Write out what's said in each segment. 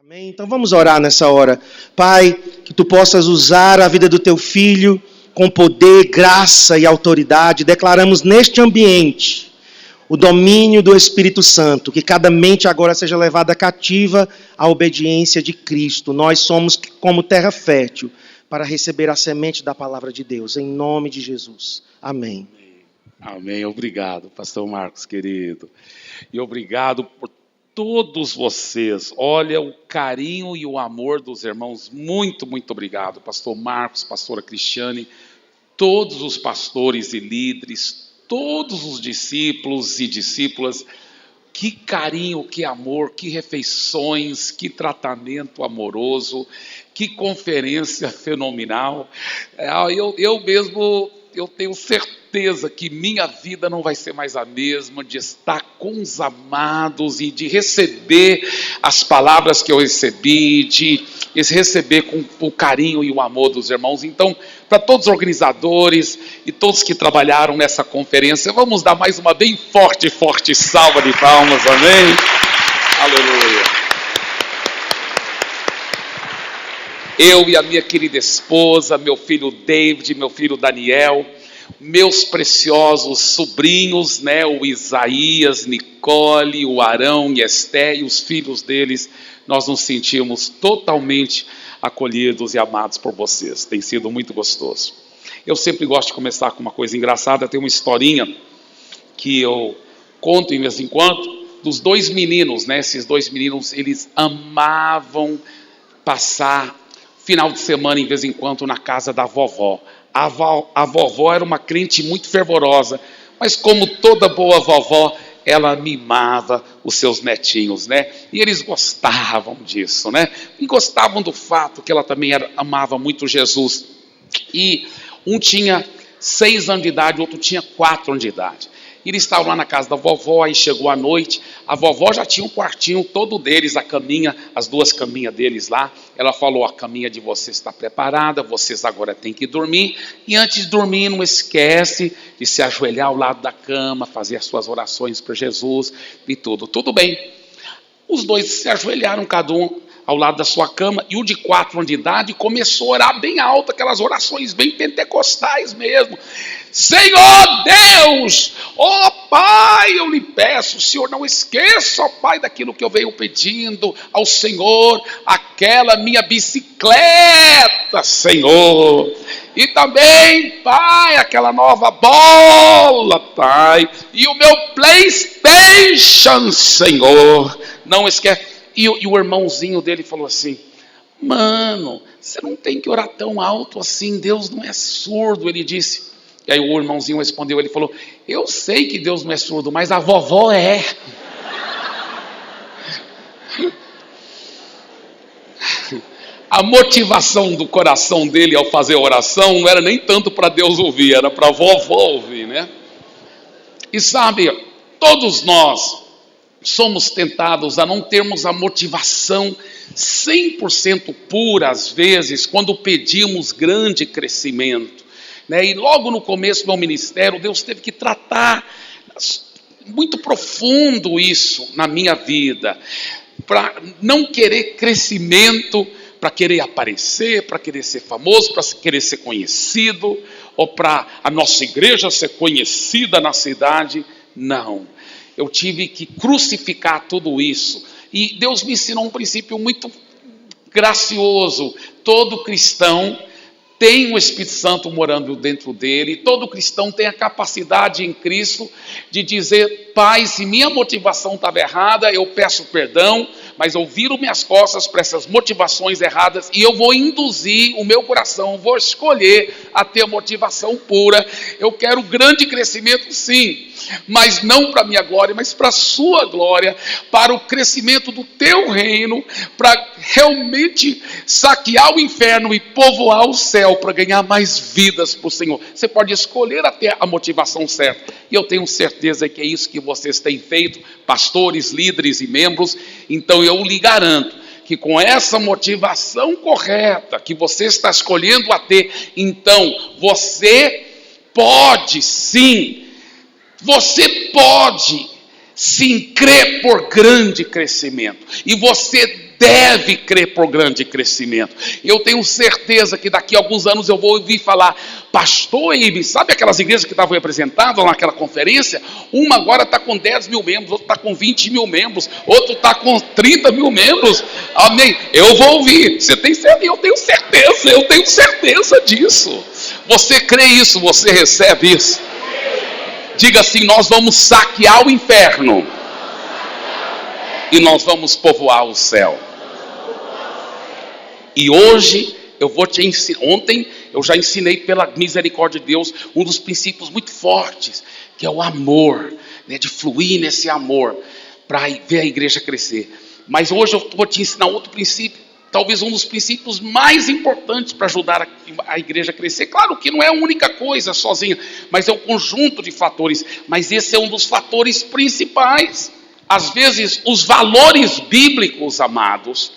Amém? Então vamos orar nessa hora. Pai, que tu possas usar a vida do teu filho com poder, graça e autoridade. Declaramos neste ambiente o domínio do Espírito Santo, que cada mente agora seja levada cativa à obediência de Cristo. Nós somos como terra fértil para receber a semente da palavra de Deus, em nome de Jesus. Amém. Amém. Obrigado, pastor Marcos, querido. E obrigado por todos vocês. Olha o carinho e o amor dos irmãos. Muito, muito obrigado, pastor Marcos, pastora Cristiane, todos os pastores e líderes, todos os discípulos e discípulas. Que carinho, que amor, que refeições, que tratamento amoroso, que conferência fenomenal. Eu mesmo tenho certeza que minha vida não vai ser mais a mesma de estar com os amados e de receber as palavras que eu recebi, de receber com o carinho e o amor dos irmãos. Então, para todos os organizadores e todos que trabalharam nessa conferência, vamos dar mais uma bem forte salva de palmas, amém? Aleluia. Eu e a minha querida esposa, meu filho David, meu filho Daniel, meus preciosos sobrinhos, o Isaías, Nicole, o Arão e Esté e os filhos deles, nós nos sentimos totalmente acolhidos e amados por vocês. Tem sido muito gostoso. Eu sempre gosto de começar com uma coisa engraçada. Tem uma historinha que eu conto de vez em quando dos dois meninos, Esses dois meninos, eles amavam passar final de semana, em vez em quando, na casa da vovó. A vovó era uma crente muito fervorosa, mas como toda boa vovó, ela mimava os seus netinhos, E eles gostavam disso, E gostavam do fato que ela também amava muito Jesus. E um tinha 6 anos de idade, o outro tinha 4 anos de idade. Eles estavam lá na casa da vovó, aí chegou a noite, a vovó já tinha um quartinho todo deles, a caminha, as 2 caminhas deles lá. Ela falou: a caminha de vocês está preparada, vocês agora têm que dormir. E antes de dormir, não esquece de se ajoelhar ao lado da cama, fazer as suas orações para Jesus e tudo. Tudo bem. Os 2 se ajoelharam, cada um ao lado da sua cama, e o de 4 anos de idade começou a orar bem alto, aquelas orações bem pentecostais mesmo. Senhor Deus, ó Pai, eu lhe peço, Senhor, não esqueça, ó Pai, daquilo que eu venho pedindo ao Senhor, aquela minha bicicleta, Senhor, e também, Pai, aquela nova bola, Pai, e o meu PlayStation, Senhor, não esquece. E o irmãozinho dele falou assim: mano, você não tem que orar tão alto assim, Deus não é surdo. Ele disse, e aí o irmãozinho respondeu, ele falou: eu sei que Deus não é surdo, mas a vovó é. A motivação do coração dele ao fazer a oração não era nem tanto para Deus ouvir, era para a vovó ouvir, E sabe, todos nós somos tentados a não termos a motivação 100% pura, às vezes, quando pedimos grande crescimento. E logo no começo do meu ministério, Deus teve que tratar muito profundo isso na minha vida, para não querer crescimento, para querer aparecer, para querer ser famoso, para querer ser conhecido, ou para a nossa igreja ser conhecida na cidade. Não. Eu tive que crucificar tudo isso. E Deus me ensinou um princípio muito gracioso. Todo cristão tem o Espírito Santo morando dentro dele. Todo cristão tem a capacidade em Cristo de dizer: Pai, se minha motivação estava errada, eu peço perdão, mas eu viro minhas costas para essas motivações erradas e eu vou induzir o meu coração, vou escolher a ter motivação pura. Eu quero grande crescimento, sim, mas não para a minha glória, mas para a sua glória, para o crescimento do teu reino, para realmente saquear o inferno e povoar o céu, para ganhar mais vidas para o Senhor. Você pode escolher até a motivação certa, e eu tenho certeza que é isso que vocês têm feito, pastores, líderes e membros. Então eu lhe garanto que com essa motivação correta que você está escolhendo a ter, então você pode sim crer por grande crescimento, e você deve crer por grande crescimento. Eu tenho certeza que daqui a alguns anos eu vou ouvir falar: pastor Ibe, sabe aquelas igrejas que estavam representadas naquela conferência? Uma agora está com 10 mil membros, outra está com 20 mil membros, outro está com 30 mil membros. Amém? Eu vou ouvir. Você tem certeza? Eu tenho certeza disso. Você crê isso? Você recebe isso? Diga assim: nós vamos saquear o inferno e nós vamos povoar o céu. E hoje eu vou te ensinar. Ontem eu já ensinei, pela misericórdia de Deus, um dos princípios muito fortes, que é o amor, né? De fluir nesse amor para ver a igreja crescer. Mas hoje eu vou te ensinar outro princípio, talvez um dos princípios mais importantes para ajudar a igreja a crescer. Claro que não é a única coisa sozinha, mas é um conjunto de fatores. Mas esse é um dos fatores principais. Às vezes, os valores bíblicos, amados,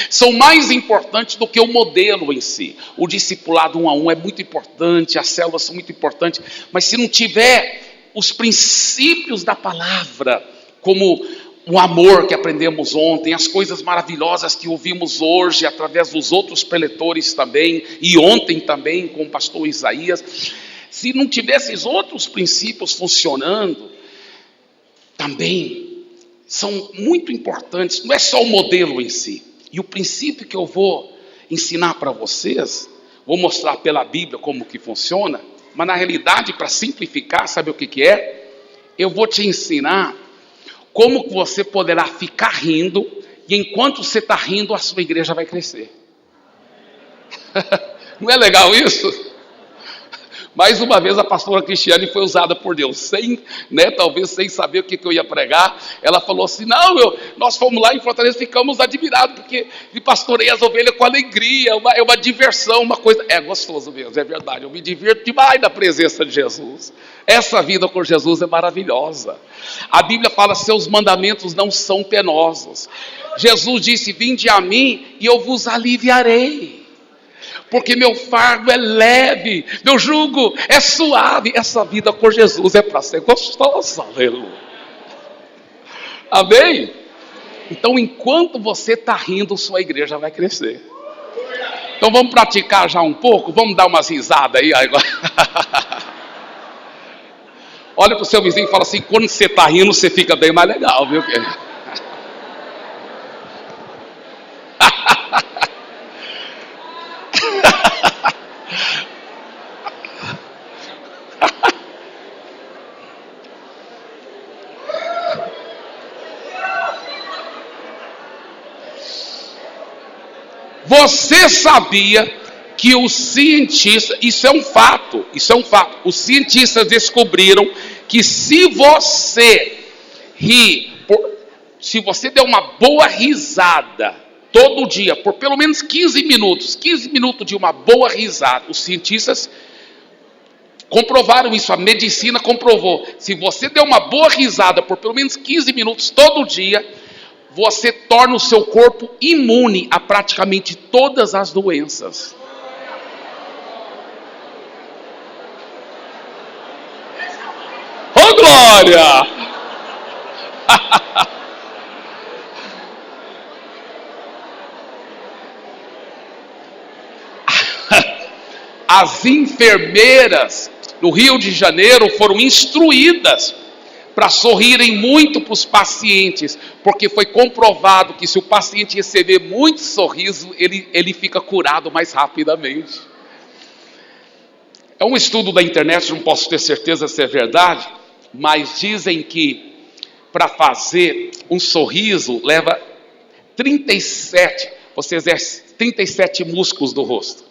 são mais importantes do que o modelo em si. O discipulado 1 a 1 é muito importante, as células são muito importantes, mas se não tiver os princípios da palavra, como o amor que aprendemos ontem, as coisas maravilhosas que ouvimos hoje, através dos outros preletores também, e ontem também com o pastor Isaías, se não tivesse esses outros princípios funcionando, também são muito importantes. Não é só o modelo em si. E o princípio que eu vou ensinar para vocês, vou mostrar pela Bíblia como que funciona, mas na realidade, para simplificar, sabe o que é? Eu vou te ensinar como que você poderá ficar rindo, e enquanto você está rindo, a sua igreja vai crescer. Não é legal isso? Mais uma vez a pastora Cristiane foi usada por Deus, talvez sem saber o que eu ia pregar. Ela falou assim: nós fomos lá em Fortaleza, ficamos admirados, porque pastorei as ovelhas com alegria, é uma diversão, uma coisa, é gostoso mesmo, é verdade, eu me divirto demais na presença de Jesus. Essa vida com Jesus é maravilhosa. A Bíblia fala: seus mandamentos não são penosos. Jesus disse: vinde a mim e eu vos aliviarei, porque meu fardo é leve, meu jugo é suave. Essa vida com Jesus é para ser gostosa, aleluia. Amém? Então, enquanto você está rindo, sua igreja vai crescer. Então vamos praticar já um pouco, vamos dar umas risadas aí agora. Olha para o seu vizinho e fala assim: quando você está rindo, você fica bem mais legal, viu? Você sabia que os cientistas, isso é um fato, os cientistas descobriram que se você se você der uma boa risada todo dia, por pelo menos 15 minutos de uma boa risada, os cientistas comprovaram isso, a medicina comprovou. Se você der uma boa risada por pelo menos 15 minutos todo dia, você torna o seu corpo imune a praticamente todas as doenças. Oh, glória! As enfermeiras no Rio de Janeiro foram instruídas para sorrirem muito para os pacientes, porque foi comprovado que se o paciente receber muito sorriso, ele fica curado mais rapidamente. É um estudo da internet, não posso ter certeza se é verdade, mas dizem que para fazer um sorriso leva 37, você exerce 37 músculos do rosto.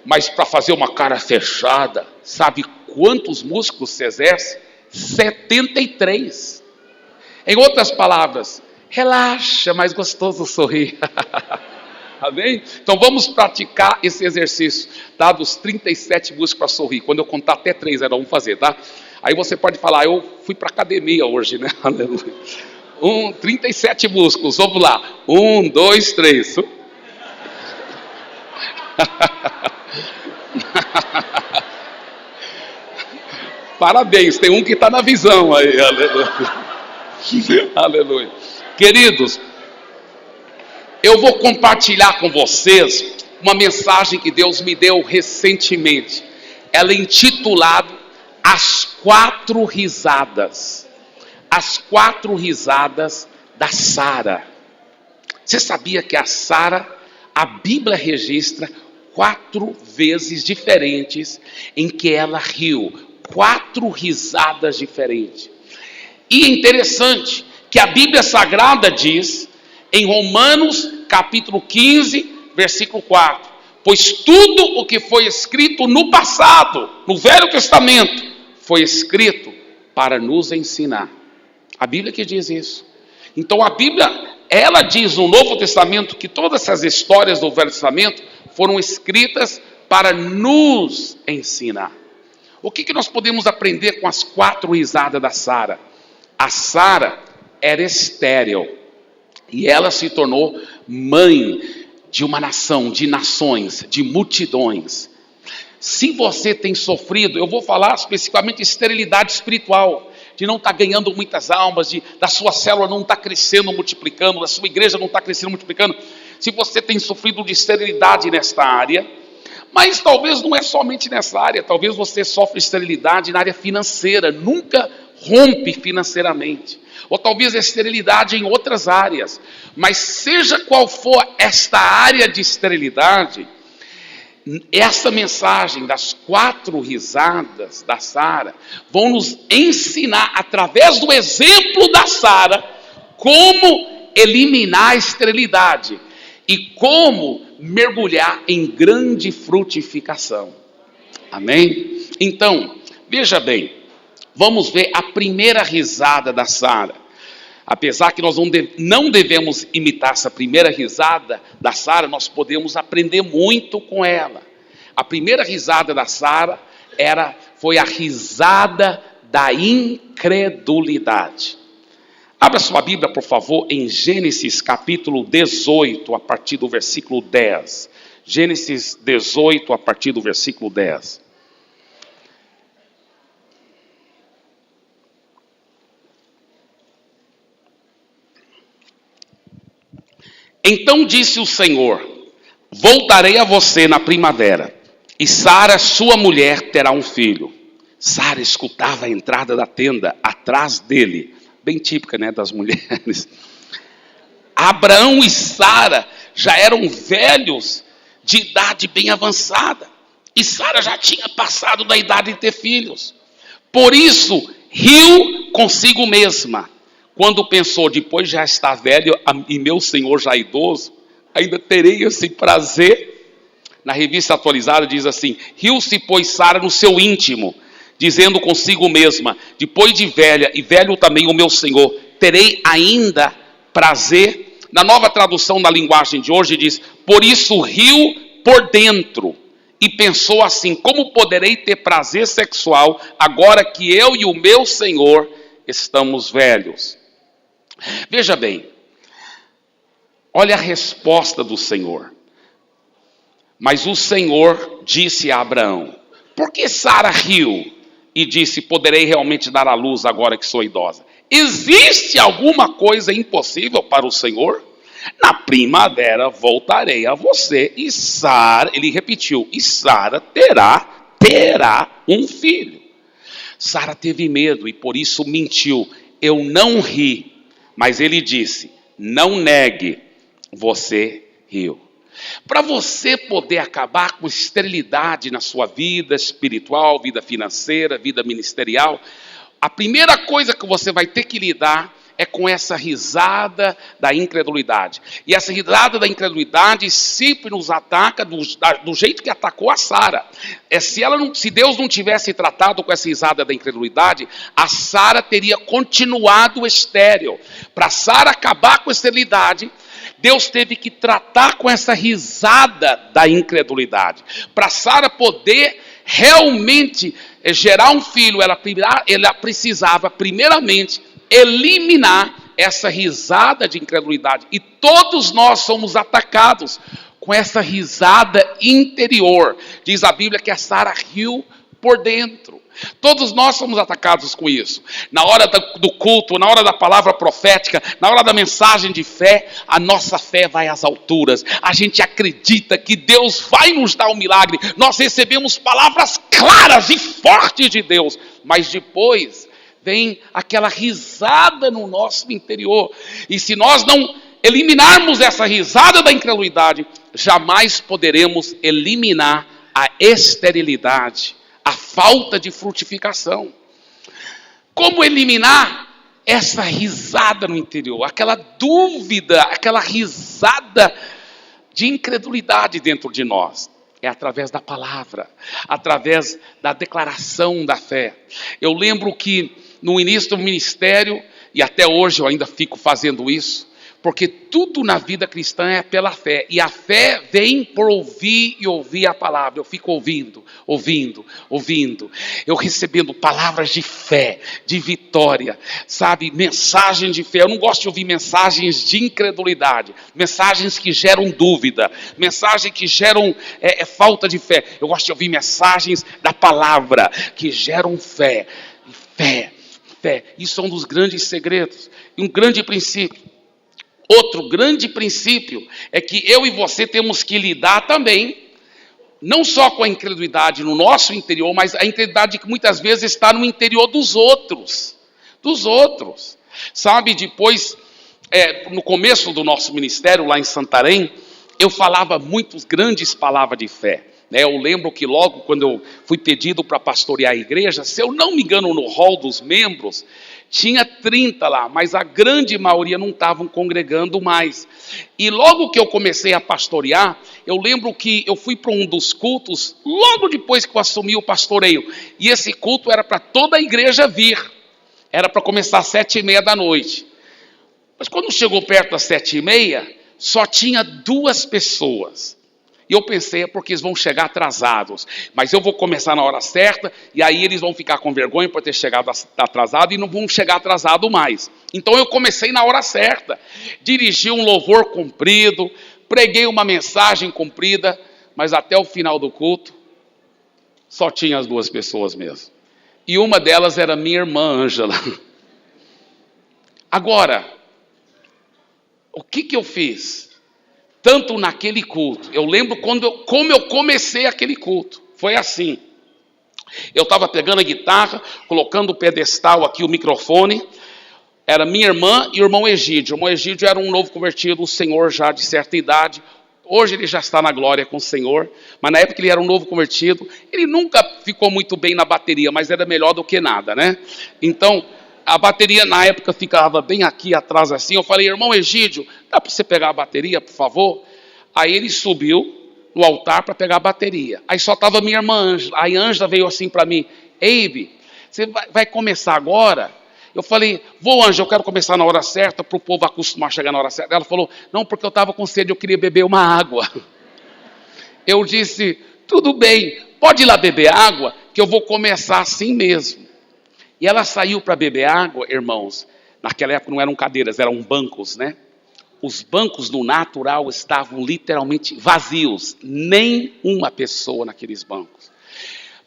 Mas para fazer uma cara fechada, sabe quantos músculos se exerce? 73. Em outras palavras, relaxa, mais gostoso sorrir. Amém? Então vamos praticar esse exercício, tá? Dos 37 músculos para sorrir. Quando eu contar até 3, vamos fazer, tá? Aí você pode falar: eu fui para academia hoje, né? Aleluia. 37 músculos, vamos lá. 1, 2, 3. Parabéns, tem um que está na visão aí, aleluia. Aleluia. Queridos, eu vou compartilhar com vocês uma mensagem que Deus me deu recentemente. Ela é intitulada As 4 Risadas. As 4 risadas da Sara. Você sabia que a Sara, a Bíblia registra 4 vezes diferentes em que ela riu. 4 risadas diferentes. E é interessante que a Bíblia Sagrada diz, em Romanos capítulo 15, versículo 4, pois tudo o que foi escrito no passado, no Velho Testamento, foi escrito para nos ensinar. A Bíblia que diz isso. Então a Bíblia, ela diz no Novo Testamento que todas essas histórias do Velho Testamento foram escritas para nos ensinar. O que nós podemos aprender com as 4 risadas da Sara? A Sara era estéril e ela se tornou mãe de uma nação, de nações, de multidões. Se você tem sofrido, eu vou falar especificamente de esterilidade espiritual, de não estar ganhando muitas almas, da sua célula não estar crescendo, multiplicando, da sua igreja não estar crescendo, multiplicando. Se você tem sofrido de esterilidade nesta área, mas talvez não é somente nessa área, talvez você sofra esterilidade na área financeira, nunca rompe financeiramente. Ou talvez esterilidade em outras áreas. Mas seja qual for esta área de esterilidade, essa mensagem das 4 risadas da Sara vão nos ensinar, através do exemplo da Sara, como eliminar a esterilidade e como mergulhar em grande frutificação. Amém? Então, veja bem, vamos ver a primeira risada da Sara. Apesar que nós não devemos imitar essa primeira risada da Sara, nós podemos aprender muito com ela. A primeira risada da Sara foi a risada da incredulidade. Abra sua Bíblia, por favor, em Gênesis capítulo 18, a partir do versículo 10. Gênesis 18, a partir do versículo 10. Então disse o Senhor: voltarei a você na primavera, e Sara, sua mulher, terá um filho. Sara escutava a entrada da tenda atrás dele, bem típica, né, das mulheres. Abraão e Sara já eram velhos, de idade bem avançada, e Sara já tinha passado da idade de ter filhos. Por isso riu consigo mesma, quando pensou: depois já está velho e meu senhor já idoso, ainda terei esse prazer? Na revista atualizada diz assim: riu-se, pois, Sara no seu íntimo, dizendo consigo mesma: depois de velha e velho também o meu senhor, terei ainda prazer? Na Nova Tradução na linguagem de hoje diz: por isso riu por dentro e pensou assim: como poderei ter prazer sexual agora que eu e o meu senhor estamos velhos? Veja bem, olha a resposta do Senhor. Mas o Senhor disse a Abraão: por que Sara riu e disse: poderei realmente dar à luz agora que sou idosa? Existe alguma coisa impossível para o Senhor? Na primavera voltarei a você e Sara, ele repetiu, e Sara terá um filho. Sara teve medo e por isso mentiu: eu não ri. Mas ele disse: não negue, você riu. Para você poder acabar com esterilidade na sua vida espiritual, vida financeira, vida ministerial, a primeira coisa que você vai ter que lidar é com essa risada da incredulidade. E essa risada da incredulidade sempre nos ataca do jeito que atacou a Sara. Se Deus não tivesse tratado com essa risada da incredulidade, a Sara teria continuado estéril. Para Sara acabar com a esterilidade, Deus teve que tratar com essa risada da incredulidade. Para Sara poder realmente gerar um filho, ela precisava primeiramente eliminar essa risada de incredulidade. E todos nós somos atacados com essa risada interior. Diz a Bíblia que a Sara riu por dentro. Todos nós somos atacados com isso. Na hora do culto, na hora da palavra profética, na hora da mensagem de fé, a nossa fé vai às alturas. A gente acredita que Deus vai nos dar um milagre. Nós recebemos palavras claras e fortes de Deus, mas depois vem aquela risada no nosso interior. E se nós não eliminarmos essa risada da incredulidade, jamais poderemos eliminar a esterilidade, a falta de frutificação. Como eliminar essa risada no interior, aquela dúvida, aquela risada de incredulidade dentro de nós? É através da palavra, através da declaração da fé. Eu lembro que no início do ministério, e até hoje eu ainda fico fazendo isso, porque tudo na vida cristã é pela fé. E a fé vem por ouvir e ouvir a palavra. Eu fico ouvindo. Eu recebendo palavras de fé, de vitória, sabe? Mensagem de fé. Eu não gosto de ouvir mensagens de incredulidade. Mensagens que geram dúvida. Mensagens que geram falta de fé. Eu gosto de ouvir mensagens da palavra que geram fé. Fé. Isso é um dos grandes segredos. E um grande princípio. Outro grande princípio é que eu e você temos que lidar também, não só com a incredulidade no nosso interior, mas a incredulidade que muitas vezes está no interior dos outros. Sabe, depois, no começo do nosso ministério lá em Santarém, eu falava muitas grandes palavras de fé. Eu lembro que logo quando eu fui pedido para pastorear a igreja, se eu não me engano no hall dos membros, tinha 30 lá, mas a grande maioria não estavam congregando mais. E logo que eu comecei a pastorear, eu lembro que eu fui para um dos cultos, logo depois que eu assumi o pastoreio. E esse culto era para toda a igreja vir. Era para começar às 7h30 da noite. Mas quando chegou perto das 7h30, só tinha 2 pessoas. E eu pensei, é porque eles vão chegar atrasados. Mas eu vou começar na hora certa, e aí eles vão ficar com vergonha por ter chegado atrasado, e não vão chegar atrasado mais. Então eu comecei na hora certa. Dirigi um louvor comprido, preguei uma mensagem comprida, mas até o final do culto, só tinha as 2 pessoas mesmo. E uma delas era minha irmã Ângela. Agora, o que eu fiz? Tanto naquele culto, eu lembro como eu comecei aquele culto, foi assim, eu estava pegando a guitarra, colocando o pedestal aqui, o microfone, era minha irmã e o irmão Egídio. O irmão Egídio era um novo convertido, um senhor já de certa idade, hoje ele já está na glória com o Senhor, mas na época ele era um novo convertido, ele nunca ficou muito bem na bateria, mas era melhor do que nada, né? Então, a bateria na época ficava bem aqui atrás assim. Eu falei, irmão Egídio, dá para você pegar a bateria, por favor? Aí ele subiu no altar para pegar a bateria. Aí só estava minha irmã Ângela. Aí a Ângela veio assim para mim, Eibe, você vai começar agora? Eu falei, vou Ângela, eu quero começar na hora certa, para o povo acostumar a chegar na hora certa. Ela falou, não, porque eu estava com sede, eu queria beber uma água. Eu disse, tudo bem, pode ir lá beber água, que eu vou começar assim mesmo. E ela saiu para beber água, irmãos. Naquela época não eram cadeiras, eram bancos, né? Os bancos no natural estavam literalmente vazios. Nem uma pessoa naqueles bancos.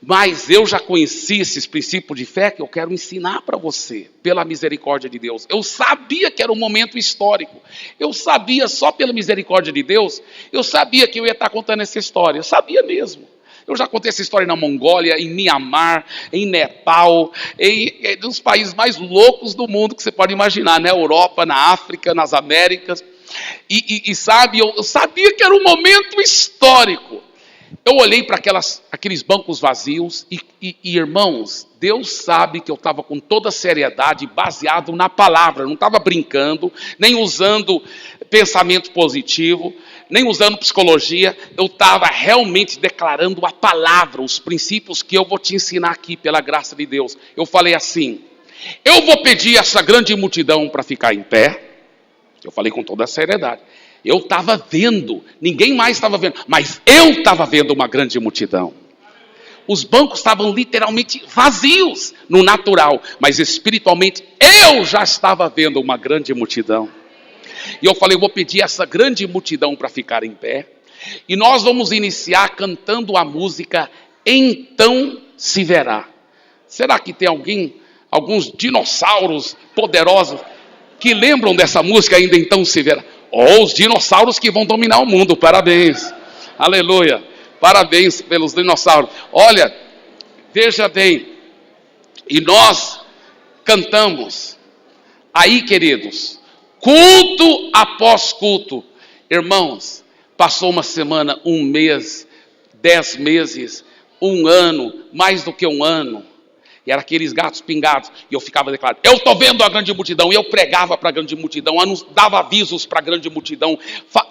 Mas eu já conheci esses princípios de fé que eu quero ensinar para você, pela misericórdia de Deus. Eu sabia que era um momento histórico. Eu sabia, só pela misericórdia de Deus, eu sabia que eu ia estar contando essa história. Eu sabia mesmo. Eu já contei essa história na Mongólia, em Mianmar, em Nepal, em dos países mais loucos do mundo que você pode imaginar, na Europa, na África, nas Américas. E sabe, eu sabia que era um momento histórico. Eu olhei para aqueles bancos vazios e irmãos, Deus sabe que eu estava com toda seriedade, baseado na palavra. Não estava brincando, nem usando pensamento positivo, nem usando psicologia. Eu estava realmente declarando a palavra, os princípios que eu vou te ensinar aqui pela graça de Deus. Eu falei assim, eu vou pedir essa grande multidão para ficar em pé. Eu falei com toda a seriedade. Eu estava vendo, ninguém mais estava vendo, mas eu estava vendo uma grande multidão. Os bancos estavam literalmente vazios no natural, mas espiritualmente eu já estava vendo uma grande multidão. E eu falei, eu vou pedir essa grande multidão para ficar em pé. E nós vamos iniciar cantando a música Então Se Verá. Será que tem alguns dinossauros poderosos que lembram dessa música ainda então se verá? Os dinossauros que vão dominar o mundo, parabéns, aleluia, parabéns pelos dinossauros. Olha, veja bem, e nós cantamos, aí queridos, culto após culto, irmãos, passou uma semana, um mês, 10 meses, um ano, mais do que um ano, e era aqueles gatos pingados, e eu ficava declarando, eu estou vendo a grande multidão, e eu pregava para a grande multidão, dava avisos para a grande multidão,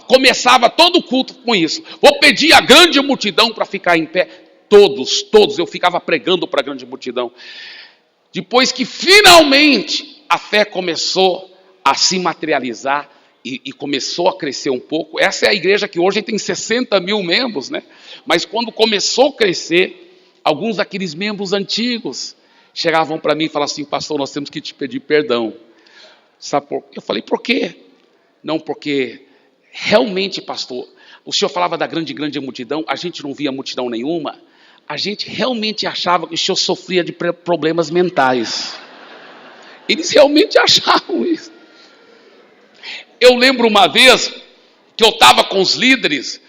começava todo o culto com isso, vou pedir a grande multidão para ficar em pé, todos, eu ficava pregando para a grande multidão. Depois que finalmente a fé começou a se materializar, e começou a crescer um pouco, essa é a igreja que hoje tem 60 mil membros, né? Mas quando começou a crescer, alguns daqueles membros antigos chegavam para mim e falavam assim, pastor, nós temos que te pedir perdão. Sabe por quê? Eu falei, por quê? Não, porque realmente, pastor, o senhor falava da grande multidão, a gente não via multidão nenhuma, a gente realmente achava que o senhor sofria de problemas mentais. Eles realmente achavam isso. Eu lembro uma vez que eu estava com os líderes,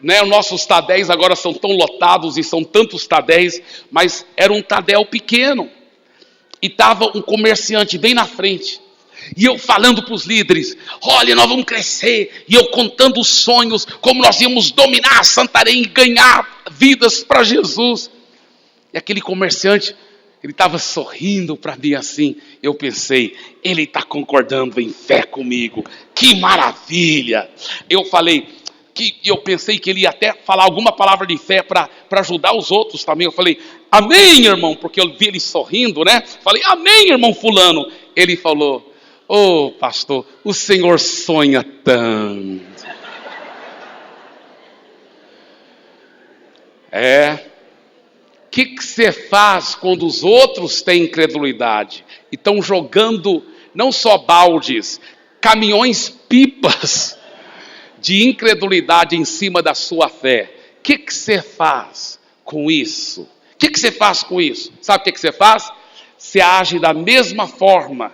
né, os nossos tadéis agora são tão lotados e são tantos tadéis, mas era um tadéu pequeno. E estava um comerciante bem na frente. E eu falando para os líderes, olha, nós vamos crescer. E eu contando os sonhos, como nós íamos dominar Santarém e ganhar vidas para Jesus. E aquele comerciante, ele estava sorrindo para mim assim. Eu pensei, ele está concordando em fé comigo. Que maravilha! Eu pensei que ele ia até falar alguma palavra de fé para ajudar os outros também. Eu falei, amém, irmão, porque eu vi ele sorrindo, né? Falei, amém, irmão fulano. Ele falou, ô pastor, o senhor sonha tanto. O que você faz quando os outros têm incredulidade? E estão jogando não só baldes, caminhões pipas de incredulidade em cima da sua fé. O que você faz com isso? O que você faz com isso? Sabe o que você faz? Você age da mesma forma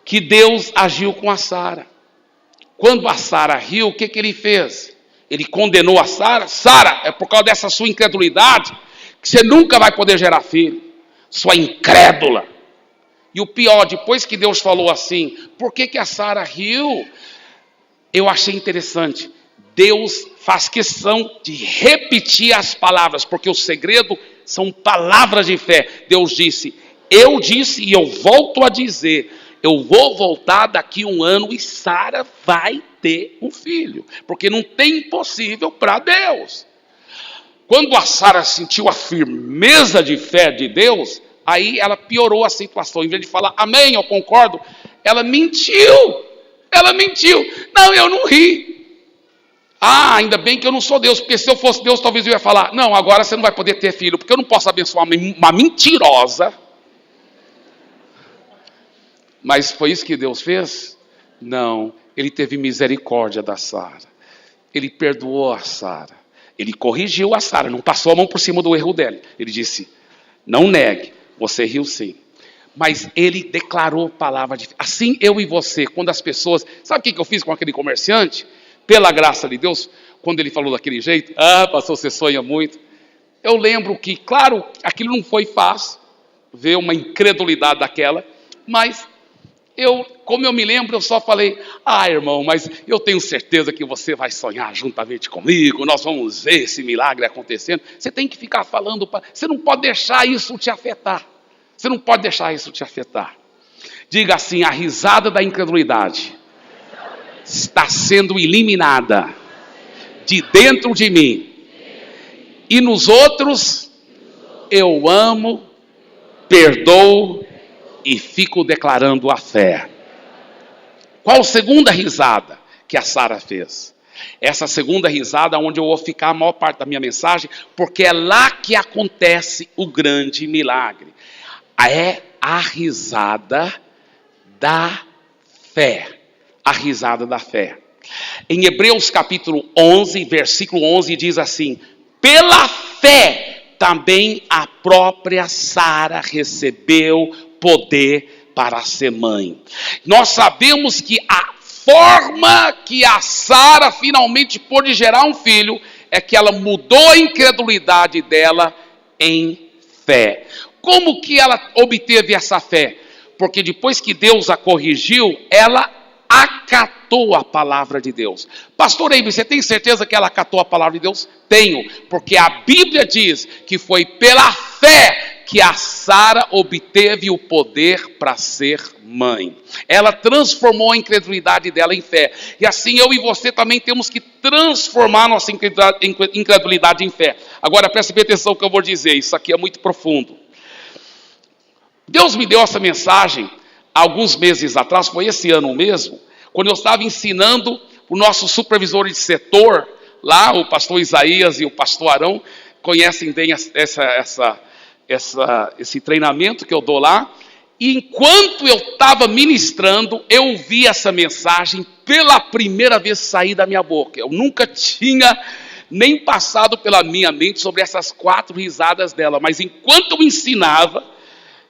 que Deus agiu com a Sara. Quando a Sara riu, o que ele fez? Ele condenou a Sara. Sara, é por causa dessa sua incredulidade que você nunca vai poder gerar filho. Sua incrédula. E o pior, depois que Deus falou assim, por que a Sara riu? Eu achei interessante. Deus faz questão de repetir as palavras, porque o segredo são palavras de fé. Deus disse, eu disse e eu volto a dizer, eu vou voltar daqui um ano e Sara vai ter um filho, porque não tem impossível para Deus. Quando a Sara sentiu a firmeza de fé de Deus, aí ela piorou a situação. Em vez de falar, amém, eu concordo, ela mentiu. Não, eu não ri. Ainda bem que eu não sou Deus, porque se eu fosse Deus, talvez eu ia falar, não, agora você não vai poder ter filho, porque eu não posso abençoar uma mentirosa. Mas foi isso que Deus fez? Não, ele teve misericórdia da Sara. Ele perdoou a Sara. Ele corrigiu a Sara, não passou a mão por cima do erro dela. Ele disse, não negue, você riu sim. Mas ele declarou palavra de fé. Assim eu e você, quando as pessoas... Sabe o que eu fiz com aquele comerciante? Pela graça de Deus, quando ele falou daquele jeito, pastor, você sonha muito. Eu lembro que, claro, aquilo não foi fácil, ver uma incredulidade daquela, mas como eu me lembro, eu só falei, irmão, mas eu tenho certeza que você vai sonhar juntamente comigo, nós vamos ver esse milagre acontecendo. Você tem que ficar falando, você não pode deixar isso te afetar. Você não pode deixar isso te afetar. Diga assim, a risada da incredulidade está sendo eliminada de dentro de mim. E nos outros, eu amo, perdoo e fico declarando a fé. Qual a segunda risada que a Sara fez? Essa segunda risada é onde eu vou ficar a maior parte da minha mensagem, porque é lá que acontece o grande milagre. É a risada da fé. A risada da fé. Em Hebreus capítulo 11, versículo 11 diz assim, pela fé também a própria Sara recebeu poder para ser mãe. Nós sabemos que a forma que a Sara finalmente pôde gerar um filho é que ela mudou a incredulidade dela em fé. Como que ela obteve essa fé? Porque depois que Deus a corrigiu, ela acatou a palavra de Deus. Pastor Eibe, você tem certeza que ela acatou a palavra de Deus? Tenho, porque a Bíblia diz que foi pela fé que a Sara obteve o poder para ser mãe. Ela transformou a incredulidade dela em fé. E assim eu e você também temos que transformar nossa incredulidade em fé. Agora preste bem atenção no que eu vou dizer, isso aqui é muito profundo. Deus me deu essa mensagem alguns meses atrás, foi esse ano mesmo, quando eu estava ensinando o nosso supervisor de setor, lá o pastor Isaías e o pastor Arão, conhecem bem esse treinamento que eu dou lá, e enquanto eu estava ministrando, eu vi essa mensagem pela primeira vez sair da minha boca. Eu nunca tinha nem passado pela minha mente sobre essas 4 risadas dela, mas enquanto eu ensinava,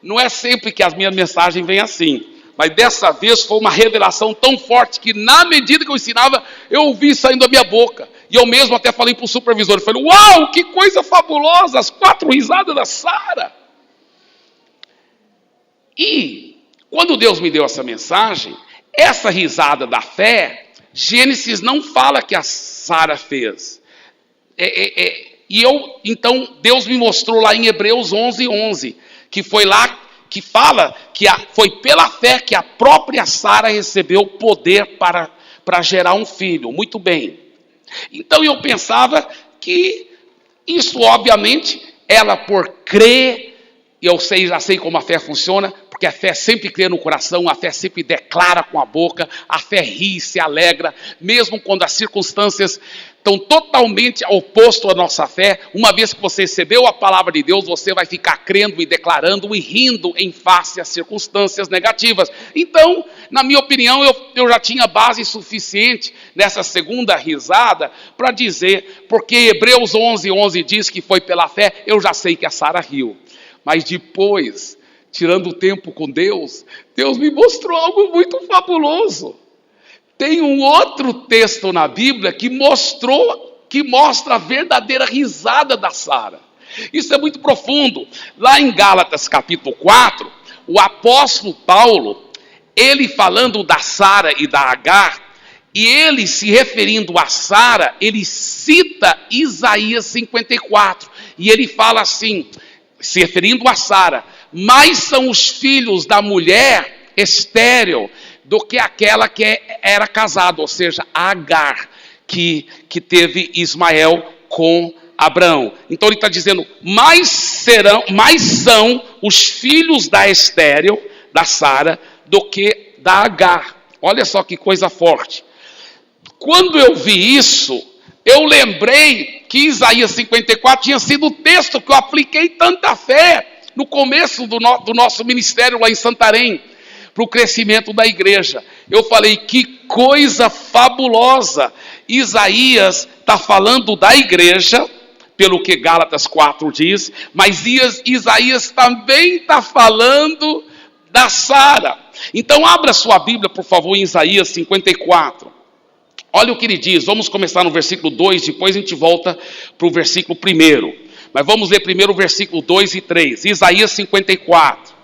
não é sempre que as minhas mensagens vêm assim, mas dessa vez foi uma revelação tão forte que na medida que eu ensinava, eu ouvi saindo da minha boca. E eu mesmo até falei para o supervisor, eu falei, uau, que coisa fabulosa, as 4 risadas da Sara. E quando Deus me deu essa mensagem, essa risada da fé, Gênesis não fala que a Sara fez. Então Deus me mostrou lá em Hebreus 11:11, que foi lá que fala que foi pela fé que a própria Sara recebeu o poder para gerar um filho. Muito bem. Então eu pensava que isso obviamente, ela por crer, eu já sei como a fé funciona, porque a fé sempre crê no coração, a fé sempre declara com a boca, a fé ri e se alegra, mesmo quando as circunstâncias estão totalmente oposto à nossa fé. Uma vez que você recebeu a palavra de Deus, você vai ficar crendo e declarando e rindo em face às circunstâncias negativas. Então, na minha opinião, eu já tinha base suficiente nessa segunda risada para dizer, porque Hebreus 11:11 diz que foi pela fé, eu já sei que a Sara riu. Mas depois, tirando o tempo com Deus, Deus me mostrou algo muito fabuloso. Tem um outro texto na Bíblia que mostra a verdadeira risada da Sara. Isso é muito profundo. Lá em Gálatas capítulo 4, o apóstolo Paulo, ele falando da Sara e da Agar, e ele se referindo a Sara, ele cita Isaías 54. E ele fala assim, se referindo a Sara, mais são os filhos da mulher estéril do que aquela que era casada, ou seja, Agar, que teve Ismael com Abraão. Então ele está dizendo, mais são os filhos da estéril, da Sara, do que da Agar. Olha só que coisa forte. Quando eu vi isso, eu lembrei que Isaías 54 tinha sido o texto que eu apliquei tanta fé no começo do nosso ministério lá em Santarém, para o crescimento da igreja. Eu falei, que coisa fabulosa. Isaías está falando da igreja, pelo que Gálatas 4 diz, mas Isaías também está falando da Sara. Então abra sua Bíblia, por favor, em Isaías 54. Olha o que ele diz, vamos começar no versículo 2, depois a gente volta para o versículo 1. Mas vamos ler primeiro o versículo 2 e 3. Isaías 54.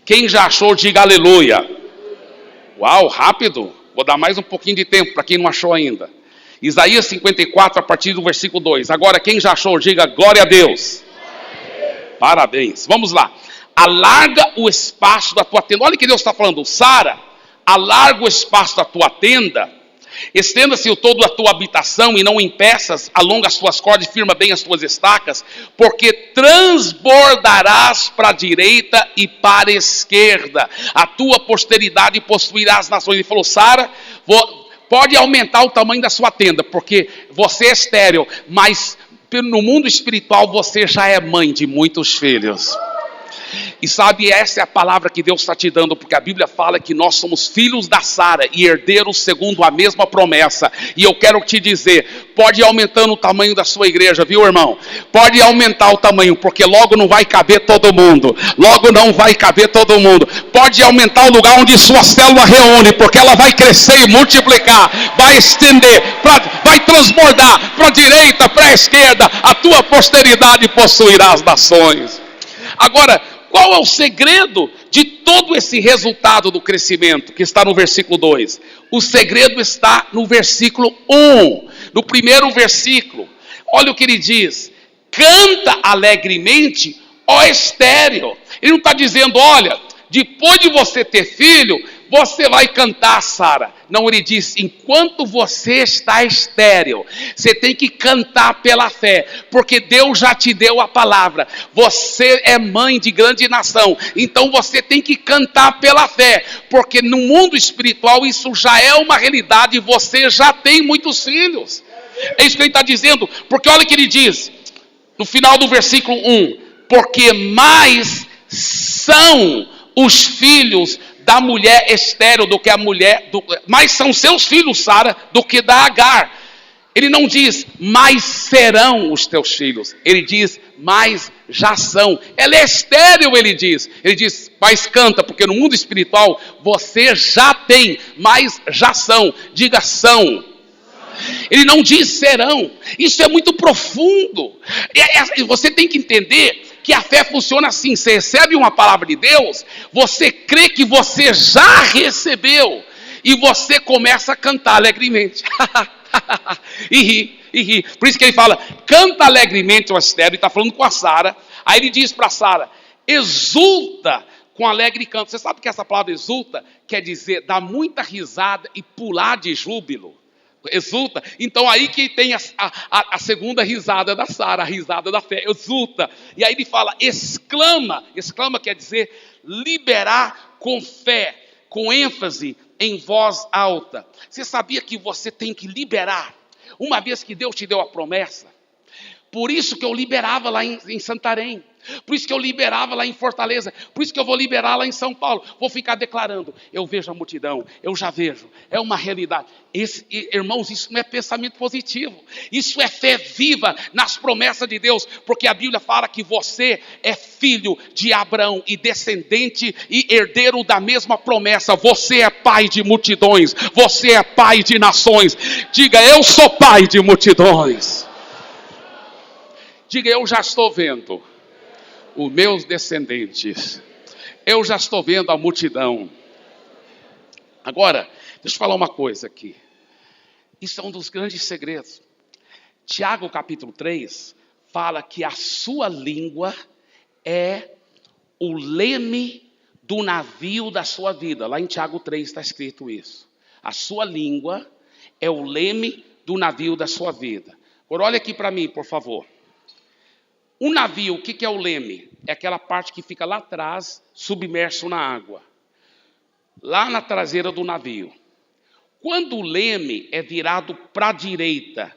Quem já achou, diga aleluia. Uau, rápido. Vou dar mais um pouquinho de tempo para quem não achou ainda. Isaías 54, a partir do versículo 2. Agora, quem já achou, diga glória a Deus. Parabéns. Vamos lá. Alarga o espaço da tua tenda. Olha o que Deus está falando. Sara, alarga o espaço da tua tenda. Estenda-se o todo da tua habitação e não impeças, alonga as tuas cordas e firma bem as tuas estacas, porque transbordarás para a direita e para a esquerda, a tua posteridade possuirá as nações. Ele falou, Sara, pode aumentar o tamanho da sua tenda, porque você é estéril, mas no mundo espiritual você já é mãe de muitos filhos. E sabe, essa é a palavra que Deus está te dando, porque a Bíblia fala que nós somos filhos da Sara e herdeiros segundo a mesma promessa. E eu quero te dizer, pode ir aumentando o tamanho da sua igreja, viu, irmão? Pode aumentar o tamanho, porque logo não vai caber todo mundo. Logo não vai caber todo mundo. Pode aumentar o lugar onde sua célula reúne, porque ela vai crescer e multiplicar, vai estender, vai transbordar para a direita, para a esquerda. A tua posteridade possuirá as nações. Agora, qual é o segredo de todo esse resultado do crescimento que está no versículo 2? O segredo está no versículo 1, no primeiro versículo. Olha o que ele diz: canta alegremente, ó estéril. Ele não está dizendo, olha, depois de você ter filho, você vai cantar, Sara. Não, ele diz, enquanto você está estéril, você tem que cantar pela fé, porque Deus já te deu a palavra. Você é mãe de grande nação, então você tem que cantar pela fé, porque no mundo espiritual isso já é uma realidade, você já tem muitos filhos. É isso que ele está dizendo, porque olha o que ele diz, no final do versículo 1, porque mais são os filhos da mulher estéril do que a mulher, mais são seus filhos, Sara, do que da Agar. Ele não diz, mais serão os teus filhos. Ele diz, mais já são. Ela é estéril, ele diz. Ele diz, mas canta, porque no mundo espiritual você já tem, mas já são. Diga, são. Ele não diz serão. Isso é muito profundo. Você tem que entender que a fé funciona assim. Você recebe uma palavra de Deus, você crê que você já recebeu, e você começa a cantar alegremente. e ri. Por isso que ele fala, canta alegremente, ó estéril. Ele está falando com a Sara. Aí ele diz para Sara, exulta com alegre canto. Você sabe que essa palavra exulta quer dizer dar muita risada e pular de júbilo. Exulta. Então aí que tem a segunda risada da Sara, a risada da fé, exulta. E aí ele fala, exclama quer dizer liberar com fé, com ênfase, em voz alta. Você sabia que você tem que liberar, uma vez que Deus te deu a promessa? Por isso que eu liberava lá em Santarém, por isso que eu liberava lá em Fortaleza, por isso que eu vou liberar lá em São Paulo, vou ficar declarando, eu vejo a multidão, eu já vejo, é uma realidade. Irmãos, isso não é pensamento positivo, isso é fé viva nas promessas de Deus, porque a Bíblia fala que você é filho de Abraão e descendente e herdeiro da mesma promessa. Você é pai de multidões, você é pai de nações. Diga, eu sou pai de multidões. Diga, eu já estou vendo os meus descendentes, eu já estou vendo a multidão. Agora, deixa eu falar uma coisa aqui. Isso é um dos grandes segredos. Tiago capítulo 3 fala que a sua língua é o leme do navio da sua vida. Lá em Tiago 3 está escrito isso. A sua língua é o leme do navio da sua vida. Agora olha aqui para mim, por favor. Um navio, o que é o leme? É aquela parte que fica lá atrás, submerso na água. Lá na traseira do navio. Quando o leme é virado para a direita,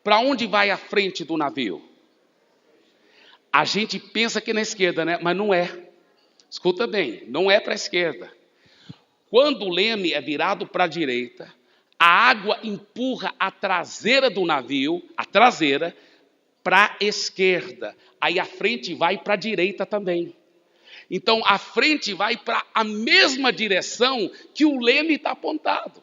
para onde vai a frente do navio? A gente pensa que é na esquerda, né? Mas não é. Escuta bem, não é para a esquerda. Quando o leme é virado para a direita, a água empurra a traseira do navio, a traseira, para a esquerda, aí a frente vai para a direita também. Então a frente vai para a mesma direção que o leme está apontado.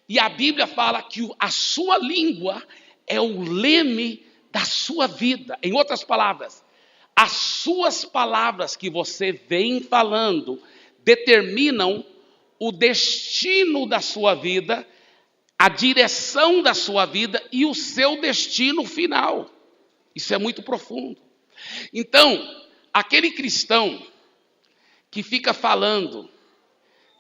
E a Bíblia fala que a sua língua é o leme da sua vida. Em outras palavras, as suas palavras que você vem falando determinam o destino da sua vida, a direção da sua vida e o seu destino final. Isso é muito profundo. Então, aquele cristão que fica falando,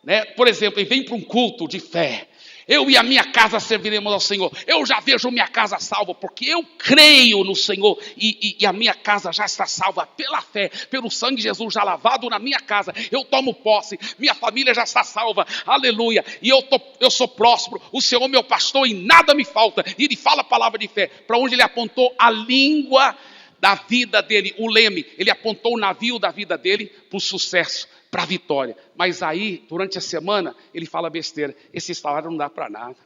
né, por exemplo, ele vem para um culto de fé, eu e a minha casa serviremos ao Senhor, eu já vejo minha casa salva, porque eu creio no Senhor, e a minha casa já está salva pela fé, pelo sangue de Jesus já lavado na minha casa, eu tomo posse, minha família já está salva, aleluia, e eu sou próspero, o Senhor é meu pastor e nada me falta, e ele fala a palavra de fé, para onde ele apontou a língua da vida dele, o leme, ele apontou o navio da vida dele para o sucesso, para a vitória. Mas aí, durante a semana, ele fala besteira. Esse salário não dá para nada.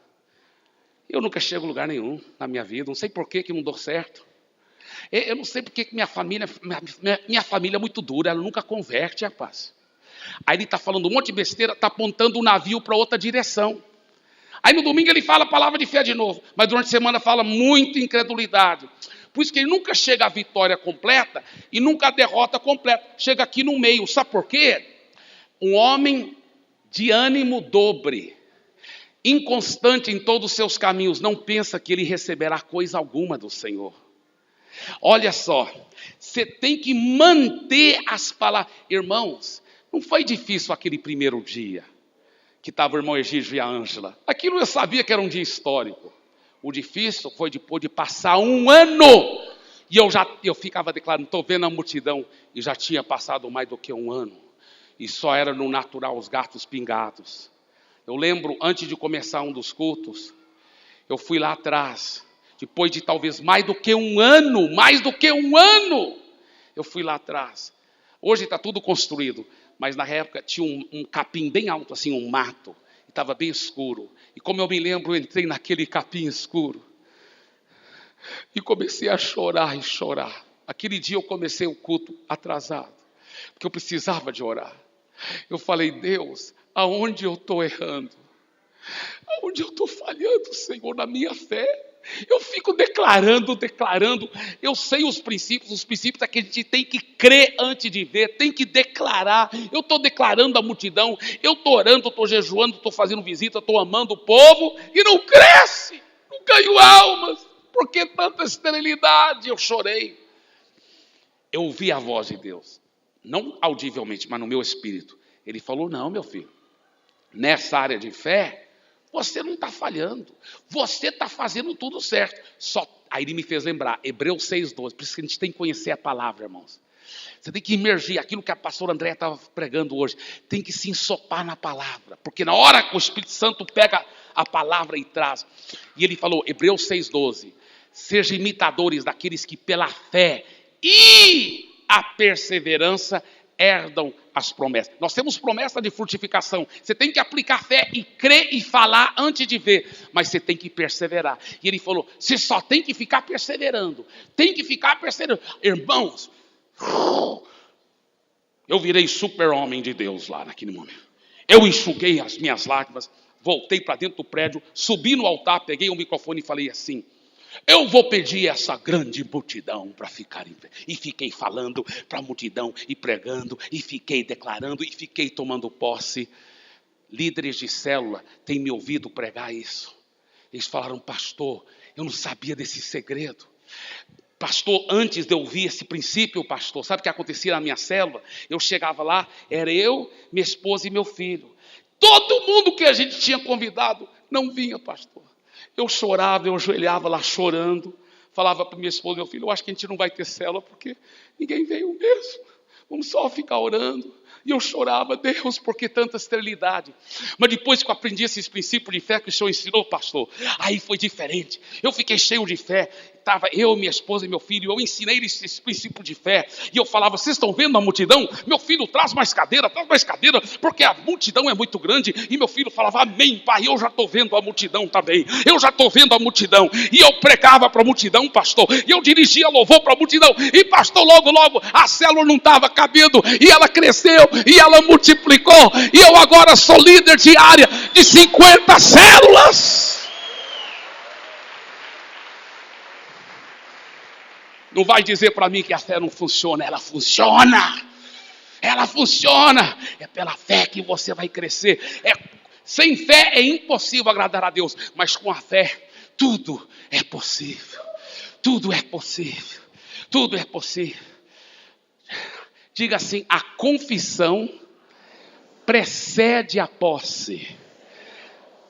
Eu nunca chego a lugar nenhum na minha vida, não sei por que não dou certo. Eu não sei por que minha família é muito dura, ela nunca converte, rapaz. Aí ele está falando um monte de besteira, está apontando o navio para outra direção. Aí no domingo ele fala a palavra de fé de novo, mas durante a semana fala muita incredulidade. Por isso que ele nunca chega à vitória completa e nunca à derrota completa. Chega aqui no meio, sabe por quê? Um homem de ânimo dobre, inconstante em todos os seus caminhos, não pensa que ele receberá coisa alguma do Senhor. Olha só, você tem que manter as palavras. Irmãos, não foi difícil aquele primeiro dia que estava o irmão Egídio e a Ângela. Aquilo eu sabia que era um dia histórico. O difícil foi depois de passar um ano. E eu ficava declarando, estou vendo a multidão. E já tinha passado mais do que um ano. E só era no natural os gatos pingados. Eu lembro, antes de começar um dos cultos, eu fui lá atrás. Depois de talvez mais do que um ano, eu fui lá atrás. Hoje está tudo construído. Mas na época tinha um capim bem alto, assim, um mato. Estava bem escuro. E como eu me lembro, eu entrei naquele capim escuro. E comecei a chorar e chorar. Aquele dia eu comecei o culto atrasado. Porque eu precisava de orar. Eu falei, Deus, aonde eu estou errando? Aonde eu estou falhando, Senhor, na minha fé? Eu fico declarando, eu sei os princípios é que a gente tem que crer antes de ver, tem que declarar. Eu estou declarando a multidão, eu estou orando, estou jejuando, estou fazendo visita, estou amando o povo e não cresce, não ganho almas, por que tanta esterilidade? Eu chorei, eu ouvi a voz de Deus, não audivelmente, mas no meu espírito. Ele falou, não, meu filho, nessa área de fé, você não está falhando. Você está fazendo tudo certo. Aí ele me fez lembrar, Hebreus 6,12. Por isso que a gente tem que conhecer a palavra, irmãos. Você tem que imergir aquilo que a pastora Andréia estava pregando hoje. Tem que se ensopar na palavra. Porque na hora que o Espírito Santo pega a palavra e traz. E ele falou, Hebreus 6,12. Sejam imitadores daqueles que pela fé e a perseverança herdam as promessas. Nós temos promessa de frutificação. Você tem que aplicar fé e crer e falar antes de ver. Mas você tem que perseverar. E ele falou, você só tem que ficar perseverando. Tem que ficar perseverando. Irmãos, eu virei super-homem de Deus lá naquele momento. Eu enxuguei as minhas lágrimas, voltei para dentro do prédio, subi no altar, peguei o microfone e falei assim, eu vou pedir essa grande multidão para ficar em pé. E fiquei falando para a multidão e pregando, e fiquei declarando, e fiquei tomando posse. Líderes de célula têm me ouvido pregar isso. Eles falaram, pastor, eu não sabia desse segredo. Pastor, antes de eu ouvir esse princípio, pastor, sabe o que acontecia na minha célula? Eu chegava lá, era eu, minha esposa e meu filho. Todo mundo que a gente tinha convidado não vinha, pastor. Eu chorava, eu ajoelhava lá chorando, falava para minha esposa, meu filho, eu acho que a gente não vai ter célula porque ninguém veio mesmo, vamos só ficar orando. E eu chorava, Deus, por que tanta esterilidade? Mas depois que eu aprendi esses princípios de fé que o Senhor ensinou, pastor, aí foi diferente. Eu fiquei cheio de fé. Estava eu, minha esposa e meu filho. Eu ensinei eles esse princípio de fé. E eu falava, vocês estão vendo a multidão? Meu filho, traz mais cadeira, porque a multidão é muito grande. E meu filho falava, amém, pai, eu já estou vendo a multidão também. Eu já estou vendo a multidão. E eu pregava para a multidão, pastor. E eu dirigia louvor para a multidão. E pastor, logo, a célula não estava cabendo. E ela cresceu. E ela multiplicou. E eu agora sou líder de área de 50 células. Não vai dizer para mim que a fé não funciona. Ela funciona. Ela funciona. É pela fé que você vai crescer. Sem fé é impossível agradar a Deus. Mas com a fé, tudo é possível. Tudo é possível. Tudo é possível. Diga assim, a confissão precede a posse.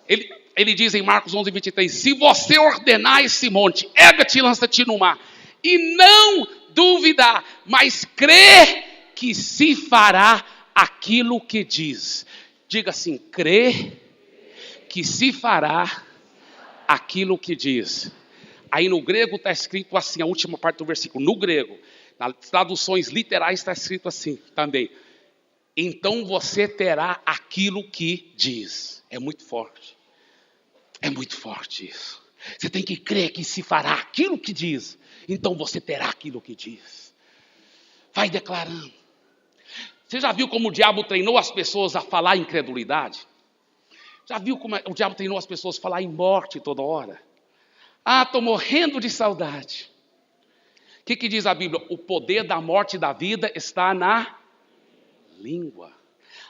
Ele diz em Marcos 11:23, se você ordenar esse monte, erga-te e lança-te no mar, e não duvidar, mas crer que se fará aquilo que diz. Diga assim, crer que se fará aquilo que diz. Aí no grego está escrito assim, a última parte do versículo. No grego, nas traduções literais está escrito assim também. Então você terá aquilo que diz. É muito forte. É muito forte isso. Você tem que crer que se fará aquilo que diz. Então você terá aquilo que diz. Vai declarando. Você já viu como o diabo treinou as pessoas a falar em incredulidade? Já viu como o diabo treinou as pessoas a falar em morte toda hora? Ah, estou morrendo de saudade. O que diz a Bíblia? O poder da morte e da vida está na língua.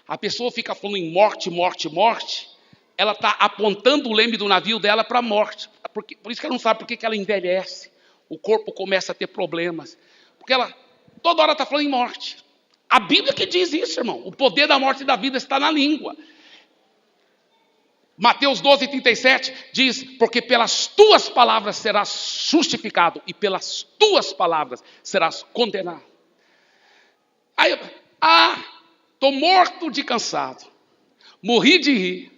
A pessoa fica falando em morte, morte, morte. Ela está apontando o leme do navio dela para a morte. Por isso que ela não sabe por que ela envelhece. O corpo começa a ter problemas. Porque ela toda hora está falando em morte. A Bíblia que diz isso, irmão. O poder da morte e da vida está na língua. Mateus 12:37 diz, porque pelas tuas palavras serás justificado e pelas tuas palavras serás condenado. Aí, estou morto de cansado. Morri de rir.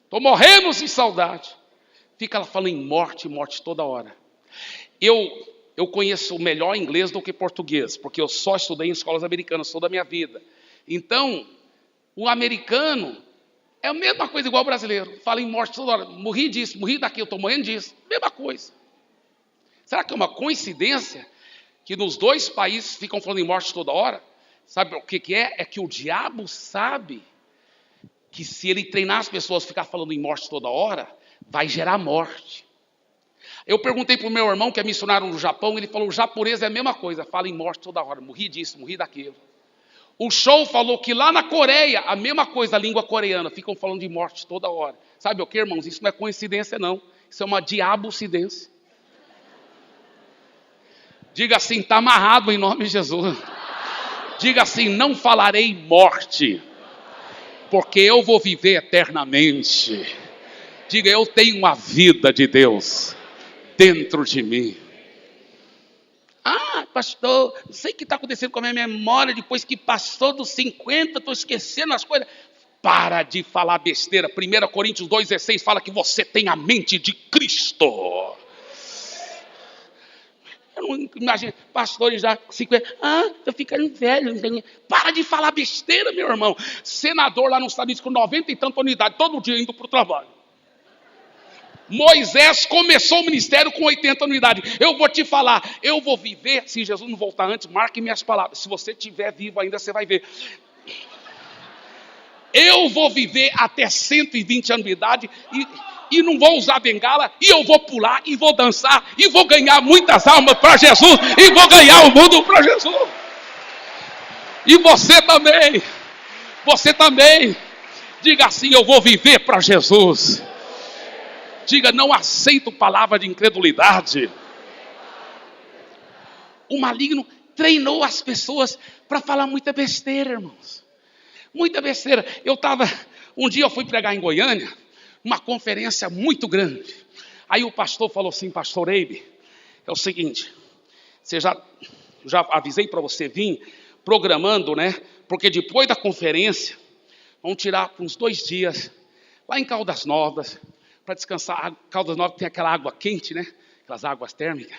Estou morrendo de saudade. Fica ela falando em morte, morte toda hora. Eu conheço melhor inglês do que português, porque eu só estudei em escolas americanas toda a minha vida. Então, o americano é a mesma coisa igual o brasileiro. Fala em morte toda hora. Morri disso, morri daquilo, estou morrendo disso. Mesma coisa. Será que é uma coincidência que nos dois países ficam falando em morte toda hora? Sabe o que é? É que o diabo sabe que se ele treinar as pessoas a ficar falando em morte toda hora, vai gerar morte. Eu perguntei para o meu irmão, que é missionário no Japão, ele falou, o japonês é a mesma coisa, fala em morte toda hora, morri disso, morri daquilo. O Show falou que lá na Coreia, a mesma coisa, a língua coreana, ficam falando de morte toda hora. Sabe o que, irmãos? Isso não é coincidência, não. Isso é uma diabocidência. Diga assim, está amarrado em nome de Jesus. Diga assim, não falarei morte, porque eu vou viver eternamente. Diga, eu tenho uma vida de Deus dentro de mim. Ah, pastor, não sei o que está acontecendo com a minha memória depois que passou dos 50, estou esquecendo as coisas. Para de falar besteira. 1 Coríntios 2,16 fala que você tem a mente de Cristo. Eu não imagino, pastores já 50, estou ficando velho. Para de falar besteira, meu irmão. Senador lá nos Estados Unidos com 90 e tanta unidade, todo dia indo para o trabalho. Moisés começou o ministério com 80 anos. Eu vou te falar, eu vou viver, se Jesus não voltar antes, marque minhas palavras. Se você estiver vivo ainda, você vai ver. Eu vou viver até 120 anos de idade e não vou usar bengala, e eu vou pular, e vou dançar, e vou ganhar muitas almas para Jesus, e vou ganhar o mundo para Jesus. E você também, diga assim, eu vou viver para Jesus. Diga, não aceito palavra de incredulidade. O maligno treinou as pessoas para falar muita besteira, irmãos. Muita besteira. Um dia eu fui pregar em Goiânia, uma conferência muito grande. Aí o pastor falou assim, pastor Eibe, é o seguinte, já avisei para você vir programando, né? Porque depois da conferência, vamos tirar uns 2 dias, lá em Caldas Novas, para descansar. Caldas Novas tem aquela água quente, né? Aquelas águas térmicas.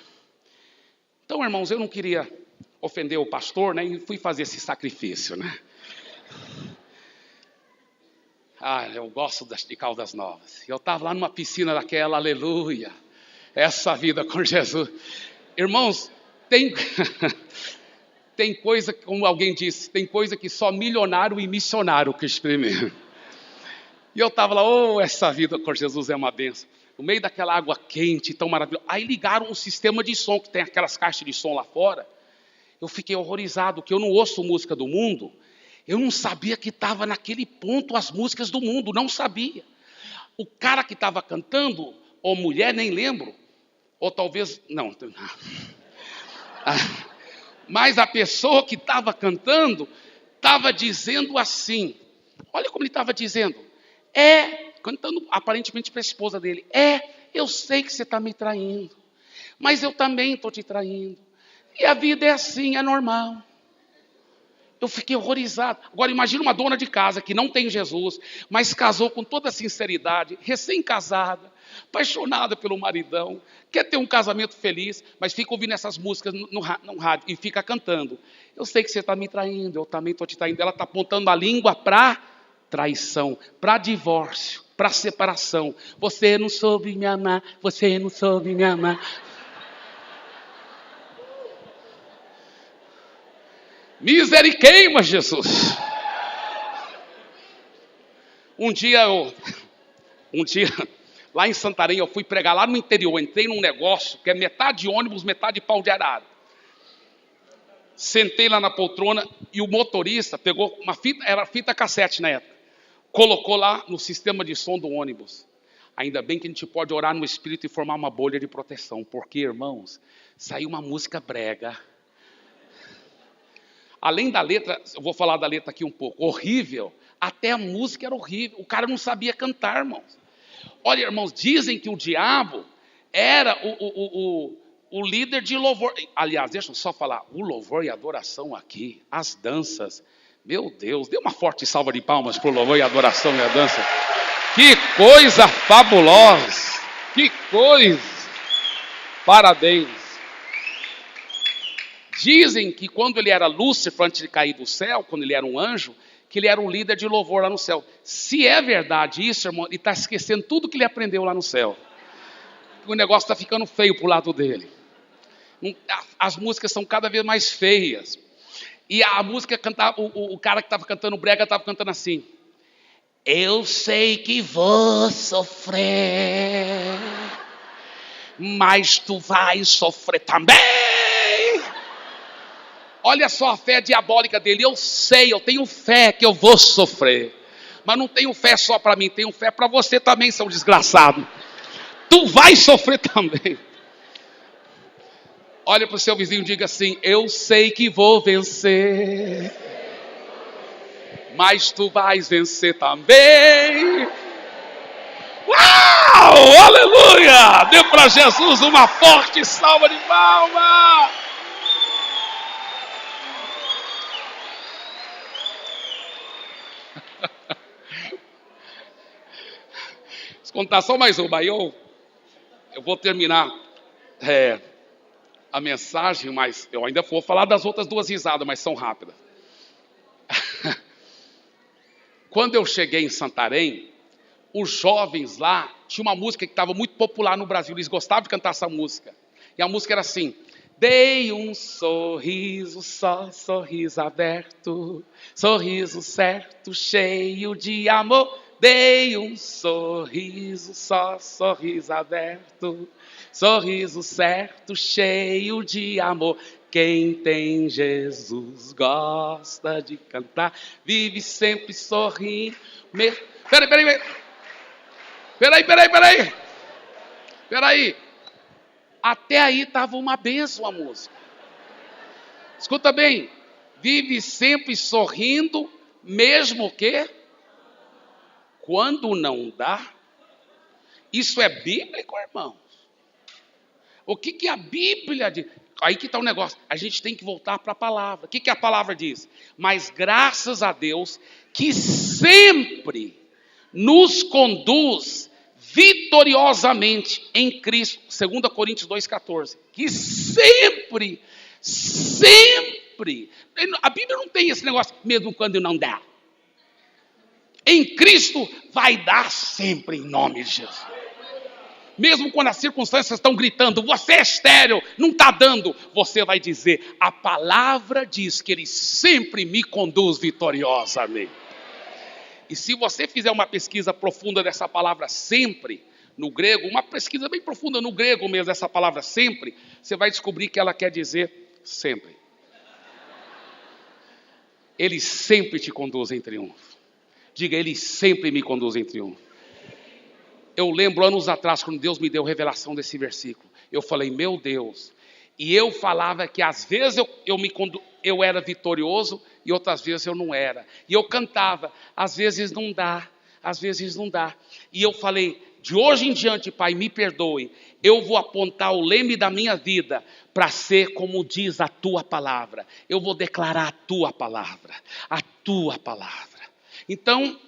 Então, irmãos, eu não queria ofender o pastor, né? E fui fazer esse sacrifício, né? Eu gosto de Caldas Novas. Eu estava lá numa piscina daquela, aleluia. Essa vida com Jesus. Irmãos, tem coisa, como alguém disse, tem coisa que só milionário e missionário que experimenta. E eu estava lá, essa vida com Jesus é uma benção. No meio daquela água quente, tão maravilhosa. Aí ligaram um sistema de som, que tem aquelas caixas de som lá fora. Eu fiquei horrorizado, que eu não ouço música do mundo. Eu não sabia que estava naquele ponto as músicas do mundo, não sabia. O cara que estava cantando, ou mulher, nem lembro. Ou talvez, não. Mas a pessoa que estava cantando, estava dizendo assim. Olha como ele estava dizendo. Cantando aparentemente para a esposa dele. Eu sei que você está me traindo, mas eu também estou te traindo. E a vida é assim, é normal. Eu fiquei horrorizado. Agora imagina uma dona de casa que não tem Jesus, mas casou com toda sinceridade, recém-casada, apaixonada pelo maridão, quer ter um casamento feliz, mas fica ouvindo essas músicas no rádio e fica cantando. Eu sei que você está me traindo, eu também estou te traindo. Ela está apontando a língua para traição, para divórcio, para separação. Você não soube me amar, você não soube me amar. Misericórdia, Jesus. Um dia, lá em Santarém, eu fui pregar lá no interior. Entrei num negócio que é metade ônibus, metade pau de arara. Sentei lá na poltrona e o motorista pegou uma fita, era fita cassete na época. Colocou lá no sistema de som do ônibus. Ainda bem que a gente pode orar no Espírito e formar uma bolha de proteção. Porque, irmãos, saiu uma música brega. Além da letra, eu vou falar da letra aqui um pouco, horrível, até a música era horrível, o cara não sabia cantar, irmãos. Olha, irmãos, dizem que o diabo era o líder de louvor. Aliás, deixa eu só falar, o louvor e adoração aqui, as danças, meu Deus, dê uma forte salva de palmas para o louvor e a adoração e a dança. Que coisa fabulosa, que coisa, parabéns. Dizem que quando ele era Lúcifer, antes de cair do céu, quando ele era um anjo, que ele era um líder de louvor lá no céu. Se é verdade isso, irmão, ele está esquecendo tudo que ele aprendeu lá no céu. O negócio está ficando feio para o lado dele. As músicas são cada vez mais feias. E a música cantava, o cara que estava cantando brega estava cantando assim. Eu sei que vou sofrer, mas tu vais sofrer também. Olha só a fé diabólica dele. Eu sei, eu tenho fé que eu vou sofrer. Mas não tenho fé só para mim, tenho fé para você também, seu desgraçado. Tu vai sofrer também. Olha para o seu vizinho e diga assim, eu sei que vou vencer. Mas tu vais vencer também. Uau! Aleluia! Dê para Jesus uma forte salva de palmas. Vou contar só mais uma, aí eu vou terminar a mensagem, mas eu ainda vou falar das outras duas risadas, mas são rápidas. Quando eu cheguei em Santarém, os jovens lá, tinha uma música que estava muito popular no Brasil, eles gostavam de cantar essa música. E a música era assim, dei um sorriso só, sorriso aberto, sorriso certo, cheio de amor. Dei um sorriso só, sorriso aberto, sorriso certo, cheio de amor. Quem tem Jesus gosta de cantar, vive sempre sorrindo. Peraí. Até aí estava uma bênção a música. Escuta bem, vive sempre sorrindo, mesmo que... Quando não dá, isso é bíblico, irmãos? O que a Bíblia diz? Aí que está o negócio, a gente tem que voltar para a palavra. O que a palavra diz? Mas graças a Deus que sempre nos conduz vitoriosamente em Cristo. 2 Coríntios 2,14. Que sempre, a Bíblia não tem esse negócio, mesmo quando não dá. Em Cristo vai dar sempre em nome de Jesus. Mesmo quando as circunstâncias estão gritando, você é estéril, não está dando, você vai dizer, a palavra diz que Ele sempre me conduz vitoriosamente. E se você fizer uma pesquisa profunda dessa palavra sempre, no grego, uma pesquisa bem profunda no grego mesmo, dessa palavra sempre, você vai descobrir que ela quer dizer sempre. Ele sempre te conduz em triunfo. Diga, Ele sempre me conduz em triunfo. Eu lembro anos atrás, quando Deus me deu revelação desse versículo, eu falei, meu Deus, e eu falava que às vezes eu era vitorioso e outras vezes eu não era. E eu cantava, às vezes não dá, às vezes não dá. E eu falei, de hoje em diante, Pai, me perdoe, eu vou apontar o leme da minha vida para ser como diz a tua palavra. Eu vou declarar a tua palavra. A tua palavra. Então,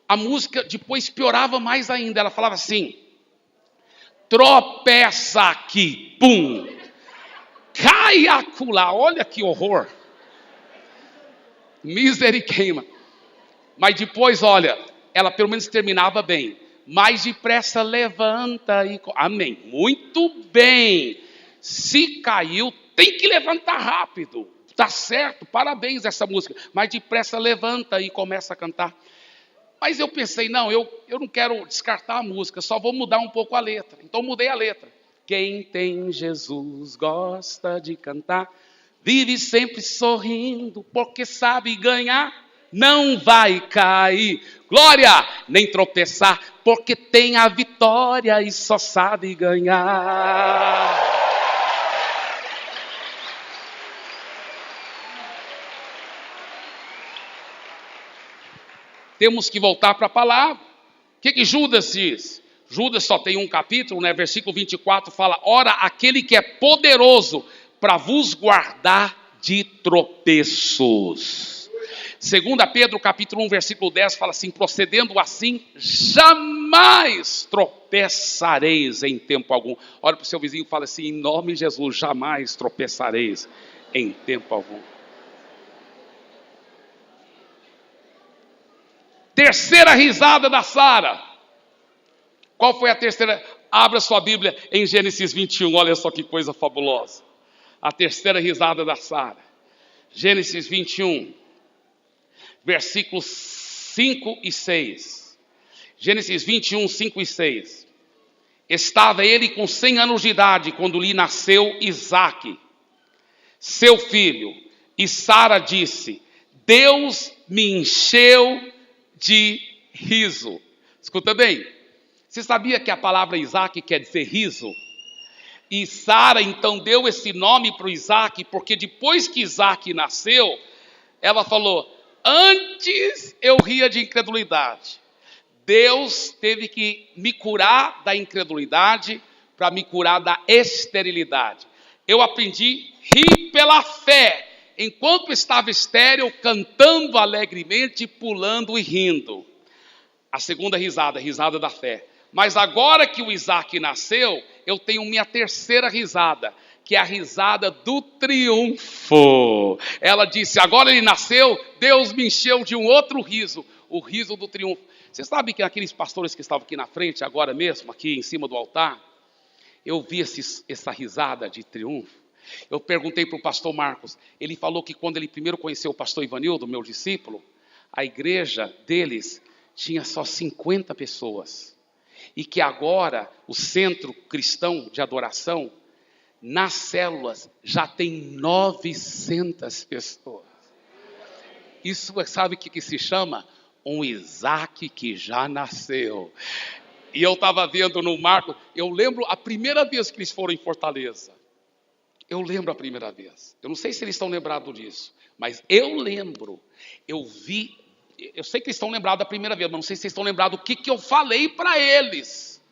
a música depois piorava mais ainda. Ela falava assim: tropeça aqui, pum, cai acolá. Olha que horror. Misericórdia. Mas depois, olha, ela pelo menos terminava bem. Mais depressa levanta e... Amém. Muito bem. Se caiu, tem que levantar rápido. Tá certo, parabéns essa música. Mais depressa levanta e começa a cantar. Mas eu pensei, não, eu não quero descartar a música, só vou mudar um pouco a letra. Então mudei a letra. Quem tem Jesus gosta de cantar, vive sempre sorrindo, porque sabe ganhar, não vai cair. Glória, nem tropeçar, porque tem a vitória e só sabe ganhar. Temos que voltar para a palavra. O que Judas diz? Judas só tem um capítulo, né? Versículo 24 fala: ora, aquele que é poderoso para vos guardar de tropeços. 2 Pedro capítulo 1, versículo 10 fala assim: procedendo assim, jamais tropeçareis em tempo algum. Olha para o seu vizinho e fala assim: em nome de Jesus, jamais tropeçareis em tempo algum. Terceira risada da Sara. Qual foi a terceira? Abra sua Bíblia em Gênesis 21, olha só que coisa fabulosa. A terceira risada da Sara. Gênesis 21, versículos 5 e 6. Gênesis 21, 5 e 6. Estava ele com 100 anos de idade quando lhe nasceu Isaque, seu filho. E Sara disse: Deus me encheu de riso. Escuta bem. Você sabia que a palavra Isaque quer dizer riso? E Sara então deu esse nome para o Isaque, porque depois que Isaque nasceu, ela falou: antes eu ria de incredulidade. Deus teve que me curar da incredulidade para me curar da esterilidade. Eu aprendi a rir pela fé, enquanto estava estéril, cantando alegremente, pulando e rindo. A segunda risada, a risada da fé. Mas agora que o Isaque nasceu, eu tenho minha terceira risada, que é a risada do triunfo. Ela disse: agora ele nasceu, Deus me encheu de um outro riso, o riso do triunfo. Você sabe que aqueles pastores que estavam aqui na frente, agora mesmo, aqui em cima do altar, eu vi essa risada de triunfo. Eu perguntei para o pastor Marcos, ele falou que quando ele primeiro conheceu o pastor Ivanildo, meu discípulo, a igreja deles tinha só 50 pessoas. E que agora o centro cristão de adoração, nas células, já tem 900 pessoas. Isso sabe o que se chama? Um Isaque que já nasceu. E eu estava vendo no Marco, eu lembro a primeira vez que eles foram em Fortaleza. Eu lembro a primeira vez. Eu não sei se eles estão lembrados disso, mas eu lembro. Eu vi, eu sei que eles estão lembrados da primeira vez, mas não sei se eles estão lembrados do que eu falei para eles.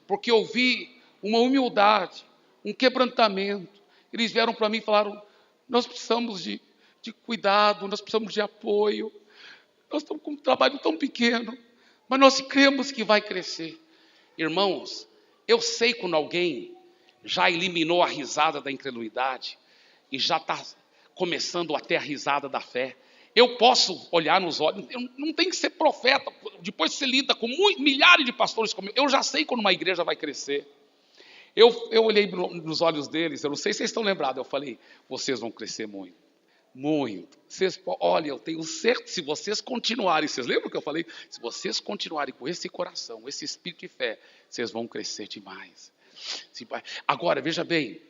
Porque eu vi uma humildade, um quebrantamento. Eles vieram para mim e falaram: nós precisamos de cuidado, nós precisamos de apoio. Nós estamos com um trabalho tão pequeno, mas nós cremos que vai crescer. Irmãos, eu sei quando alguém já eliminou a risada da incredulidade e já está começando a ter a risada da fé. Eu posso olhar nos olhos, eu não tem que ser profeta. Depois você lida com milhares de pastores como eu já sei quando uma igreja vai crescer. Eu olhei nos olhos deles, eu não sei se vocês estão lembrados, eu falei: vocês vão crescer muito. Muito. Olha, eu tenho certeza, se vocês continuarem, vocês lembram que eu falei? Se vocês continuarem com esse coração, esse espírito de fé, vocês vão crescer demais. Agora, veja bem,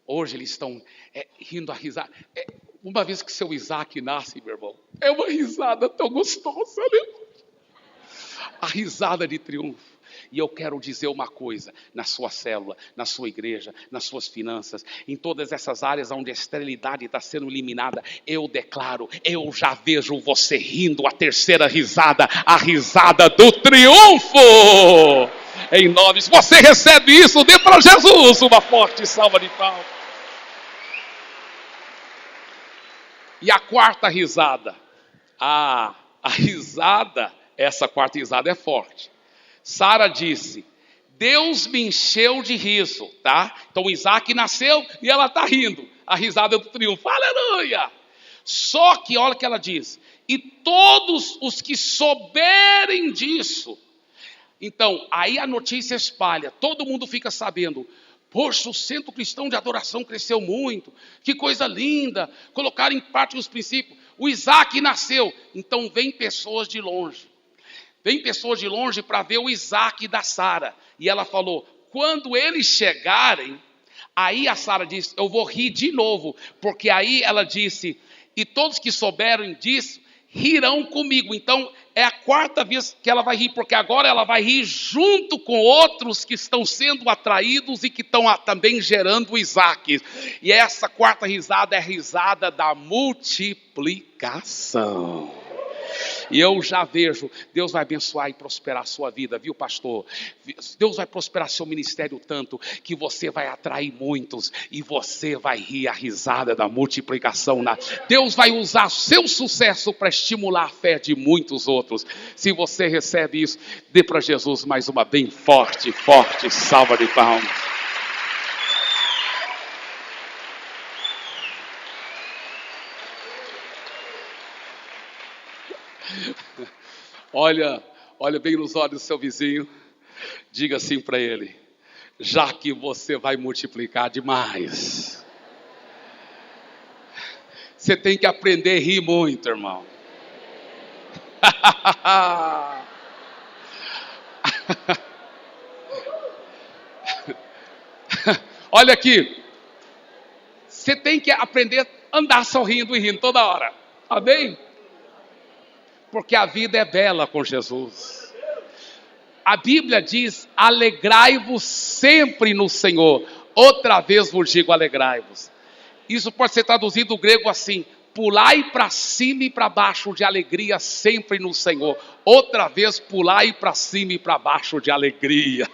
hoje eles estão rindo a risada. Uma vez que seu Isaque nasce, meu irmão, é uma risada tão gostosa, né? A risada de triunfo. E eu quero dizer uma coisa, na sua célula, na sua igreja, nas suas finanças, em todas essas áreas onde a esterilidade está sendo eliminada, eu declaro, eu já vejo você rindo a terceira risada, a risada do triunfo. Em nome, se você recebe isso, dê para Jesus uma forte salva de palmas. E a quarta risada. A risada, essa quarta risada é forte. Sara disse: Deus me encheu de riso, tá? Então Isaac nasceu e ela está rindo. A risada do triunfo, aleluia! Só que olha o que ela diz: e todos os que souberem disso. Então, aí a notícia espalha, todo mundo fica sabendo. Poxa, o centro cristão de adoração cresceu muito, que coisa linda, colocaram em prática os princípios. O Isaac nasceu, então vem pessoas de longe. Vem pessoas de longe para ver o Isaac da Sara. E ela falou, quando eles chegarem, aí a Sara disse, eu vou rir de novo. Porque aí ela disse, e todos que souberem disso, rirão comigo. Então é a quarta vez que ela vai rir, porque agora ela vai rir junto com outros que estão sendo atraídos e que estão também gerando o Isaac. E essa quarta risada é a risada da multiplicação. E eu já vejo, Deus vai abençoar e prosperar a sua vida, viu, pastor? Deus vai prosperar seu ministério tanto que você vai atrair muitos e você vai rir a risada da multiplicação. Deus vai usar seu sucesso para estimular a fé de muitos outros. Se você recebe isso, dê para Jesus mais uma bem forte, forte salva de palmas. Olha bem nos olhos do seu vizinho, diga assim para ele, já que você vai multiplicar demais, você tem que aprender a rir muito, irmão. Olha aqui, você tem que aprender a andar sorrindo e rindo toda hora, amém? Porque a vida é bela com Jesus. A Bíblia diz, alegrai-vos sempre no Senhor. Outra vez vos digo, alegrai-vos. Isso pode ser traduzido do grego assim, pulai para cima e para baixo de alegria sempre no Senhor. Outra vez pulai para cima e para baixo de alegria.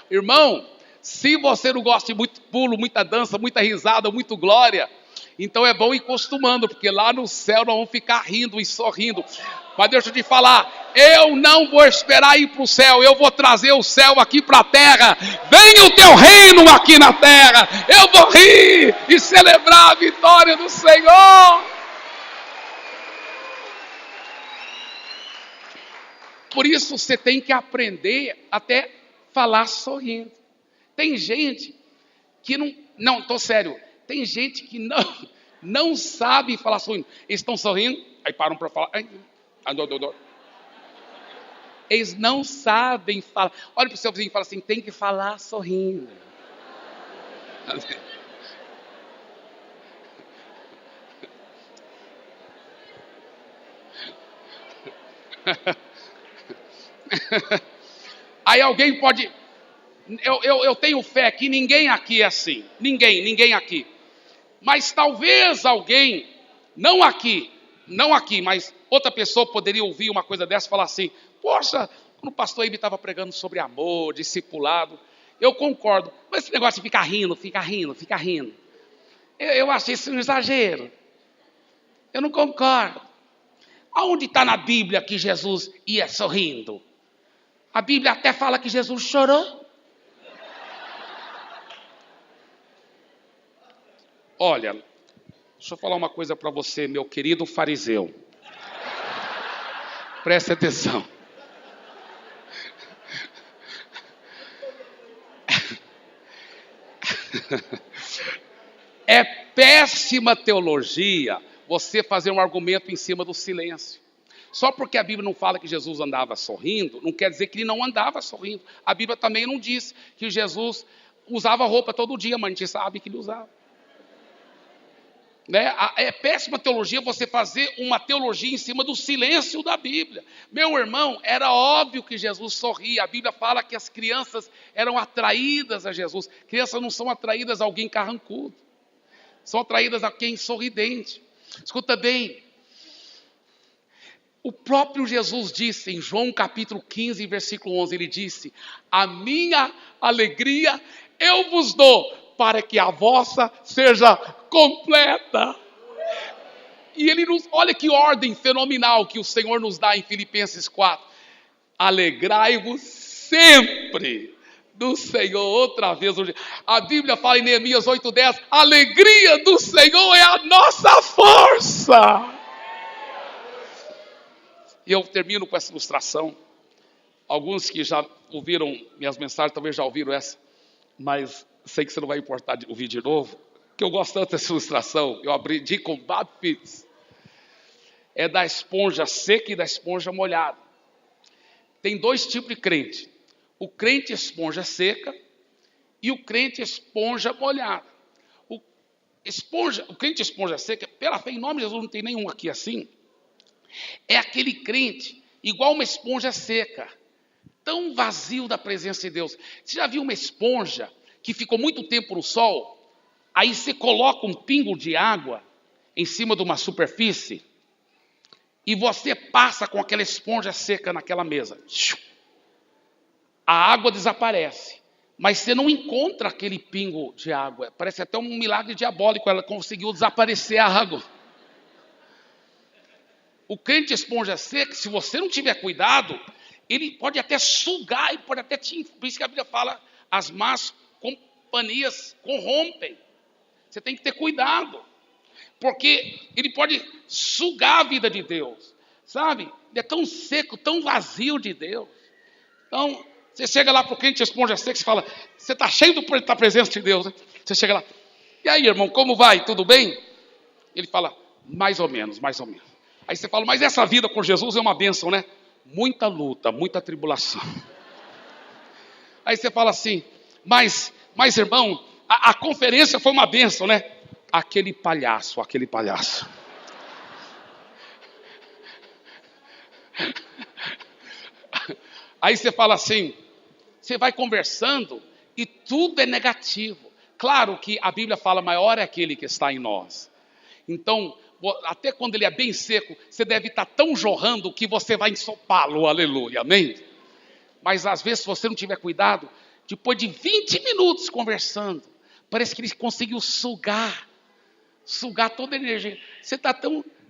Irmão, se você não gosta de muito pulo, muita dança, muita risada, muito glória, então é bom ir acostumando, porque lá no céu nós vamos ficar rindo e sorrindo. Mas deixa eu te falar, eu não vou esperar ir para o céu, eu vou trazer o céu aqui para a terra. Venha o teu reino aqui na terra, eu vou rir e celebrar a vitória do Senhor. Por isso você tem que aprender até falar sorrindo. Tem gente que não, tô sério, tem gente que não sabe falar sorrindo. Eles estão sorrindo, aí param para falar. Eles não sabem falar. Olha para o seu vizinho e fala assim, tem que falar sorrindo. Aí alguém pode... Eu tenho fé que ninguém aqui é assim. Ninguém aqui. Mas talvez alguém, não aqui, mas outra pessoa poderia ouvir uma coisa dessa e falar assim, poxa, quando o pastor Ibe estava pregando sobre amor, discipulado, eu concordo, mas esse negócio de ficar rindo, eu achei isso um exagero. Eu não concordo. Aonde está na Bíblia que Jesus ia sorrindo? A Bíblia até fala que Jesus chorou. Olha, deixa eu falar uma coisa para você, meu querido fariseu. Preste atenção. É péssima teologia você fazer um argumento em cima do silêncio. Só porque a Bíblia não fala que Jesus andava sorrindo, não quer dizer que ele não andava sorrindo. A Bíblia também não diz que Jesus usava roupa todo dia, mas a gente sabe que ele usava. Né? É péssima teologia você fazer uma teologia em cima do silêncio da Bíblia. Meu irmão, era óbvio que Jesus sorria. A Bíblia fala que as crianças eram atraídas a Jesus. Crianças não são atraídas a alguém carrancudo, são atraídas a quem sorridente. Escuta bem, O próprio Jesus disse em João capítulo 15, versículo 11, ele disse: a minha alegria eu vos dou, para que a vossa seja completa. E ele nos, olha que ordem fenomenal que o Senhor nos dá em Filipenses 4. Alegrai-vos sempre do Senhor. Outra vez, a Bíblia fala em Neemias 8:10, a alegria do Senhor é a nossa força. E eu termino com essa ilustração. Alguns que já ouviram minhas mensagens, talvez já ouviram essa, mas sei que você não vai importar ouvir de novo, que eu gosto tanto dessa ilustração. Eu aprendi com Bob Fitts. É da esponja seca e da esponja molhada. Tem dois tipos de crente. O crente esponja seca e o crente esponja molhada. O crente esponja seca, pela fé em nome de Jesus, não tem nenhum aqui assim. É aquele crente igual uma esponja seca, tão vazio da presença de Deus. Você já viu uma esponja que ficou muito tempo no sol? Aí você coloca um pingo de água em cima de uma superfície e você passa com aquela esponja seca naquela mesa. A água desaparece, mas você não encontra aquele pingo de água. Parece até um milagre diabólico, ela conseguiu desaparecer a água. O crente esponja seca, se você não tiver cuidado, ele pode até sugar e pode até te... Por isso que a Bíblia fala, as más companhias corrompem. Você tem que ter cuidado, porque ele pode sugar a vida de Deus, sabe? Ele é tão seco, tão vazio de Deus. Então, você chega lá para o crente esponja seca e fala, você está cheio da presença de Deus, né? Você chega lá, e aí, irmão, como vai? Tudo bem? Ele fala, mais ou menos, mais ou menos. Aí você fala, mas essa vida com Jesus é uma bênção, né? Muita luta, muita tribulação. Aí você fala assim, mas irmão, a conferência foi uma bênção, né? Aquele palhaço. Aí você fala assim, você vai conversando e tudo é negativo. Claro que a Bíblia fala, maior é aquele que está em nós. Então, até quando ele é bem seco, você deve estar tão jorrando que você vai ensopá-lo, aleluia, amém? Mas às vezes, se você não tiver cuidado, depois de 20 minutos conversando, parece que ele conseguiu sugar toda a energia. Você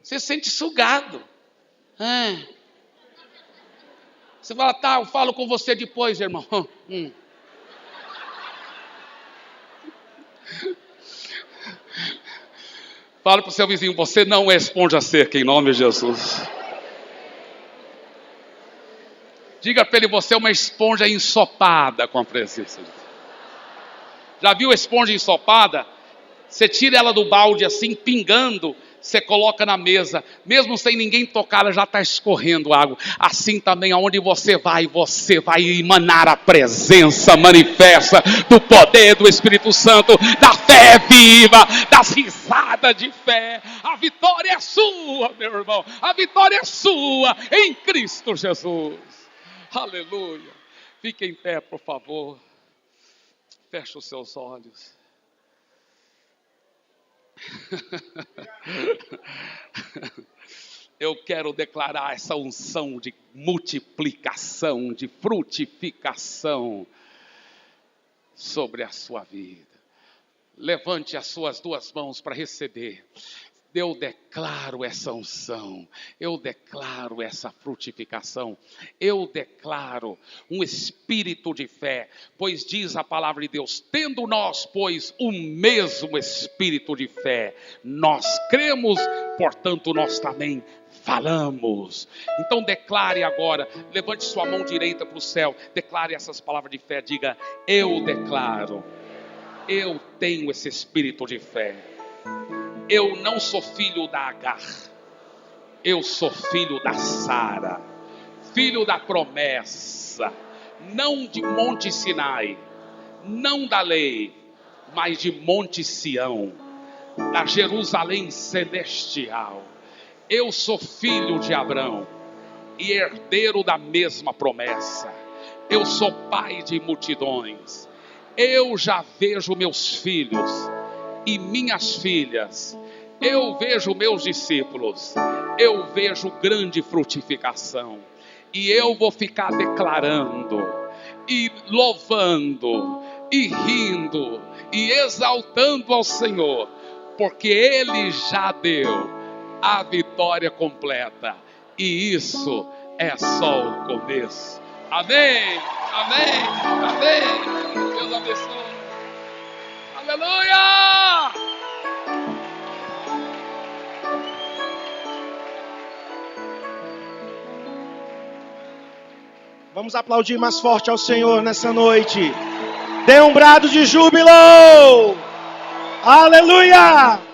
se sente sugado. Você fala, tá, eu falo com você depois, irmão. Fala para o seu vizinho, você não é esponja seca, em nome de Jesus. Diga para ele, você é uma esponja ensopada com a presença de Deus. Já viu a esponja ensopada? Você tira ela do balde assim, pingando, você coloca na mesa, mesmo sem ninguém tocar, ela já está escorrendo água. Assim também, aonde você vai emanar a presença manifesta do poder do Espírito Santo, da fé viva, das risadas de fé. A vitória é sua, meu irmão, a vitória é sua em Cristo Jesus. Aleluia. Fique em pé, por favor. Feche os seus olhos. Eu quero declarar essa unção de multiplicação, de frutificação sobre a sua vida. Levante as suas duas mãos para receber. Eu declaro essa unção, eu declaro essa frutificação, eu declaro um espírito de fé, pois diz a palavra de Deus, tendo nós, pois, o mesmo espírito de fé, nós cremos, portanto nós também falamos. Então declare agora, levante sua mão direita para o céu, declare essas palavras de fé, diga, eu declaro, eu tenho esse espírito de fé. Eu não sou filho da Agar, eu sou filho da Sara, filho da promessa, não de Monte Sinai, não da lei, mas de Monte Sião, da Jerusalém celestial. Eu sou filho de Abraão e herdeiro da mesma promessa. Eu sou pai de multidões. Eu já vejo meus filhos e minhas filhas, eu vejo meus discípulos, eu vejo grande frutificação. E eu vou ficar declarando, e louvando, e rindo, e exaltando ao Senhor, porque Ele já deu a vitória completa. E isso é só o começo. Amém, amém, amém. Deus abençoe. Aleluia! Vamos aplaudir mais forte ao Senhor nessa noite. Dê um brado de júbilo. Aleluia!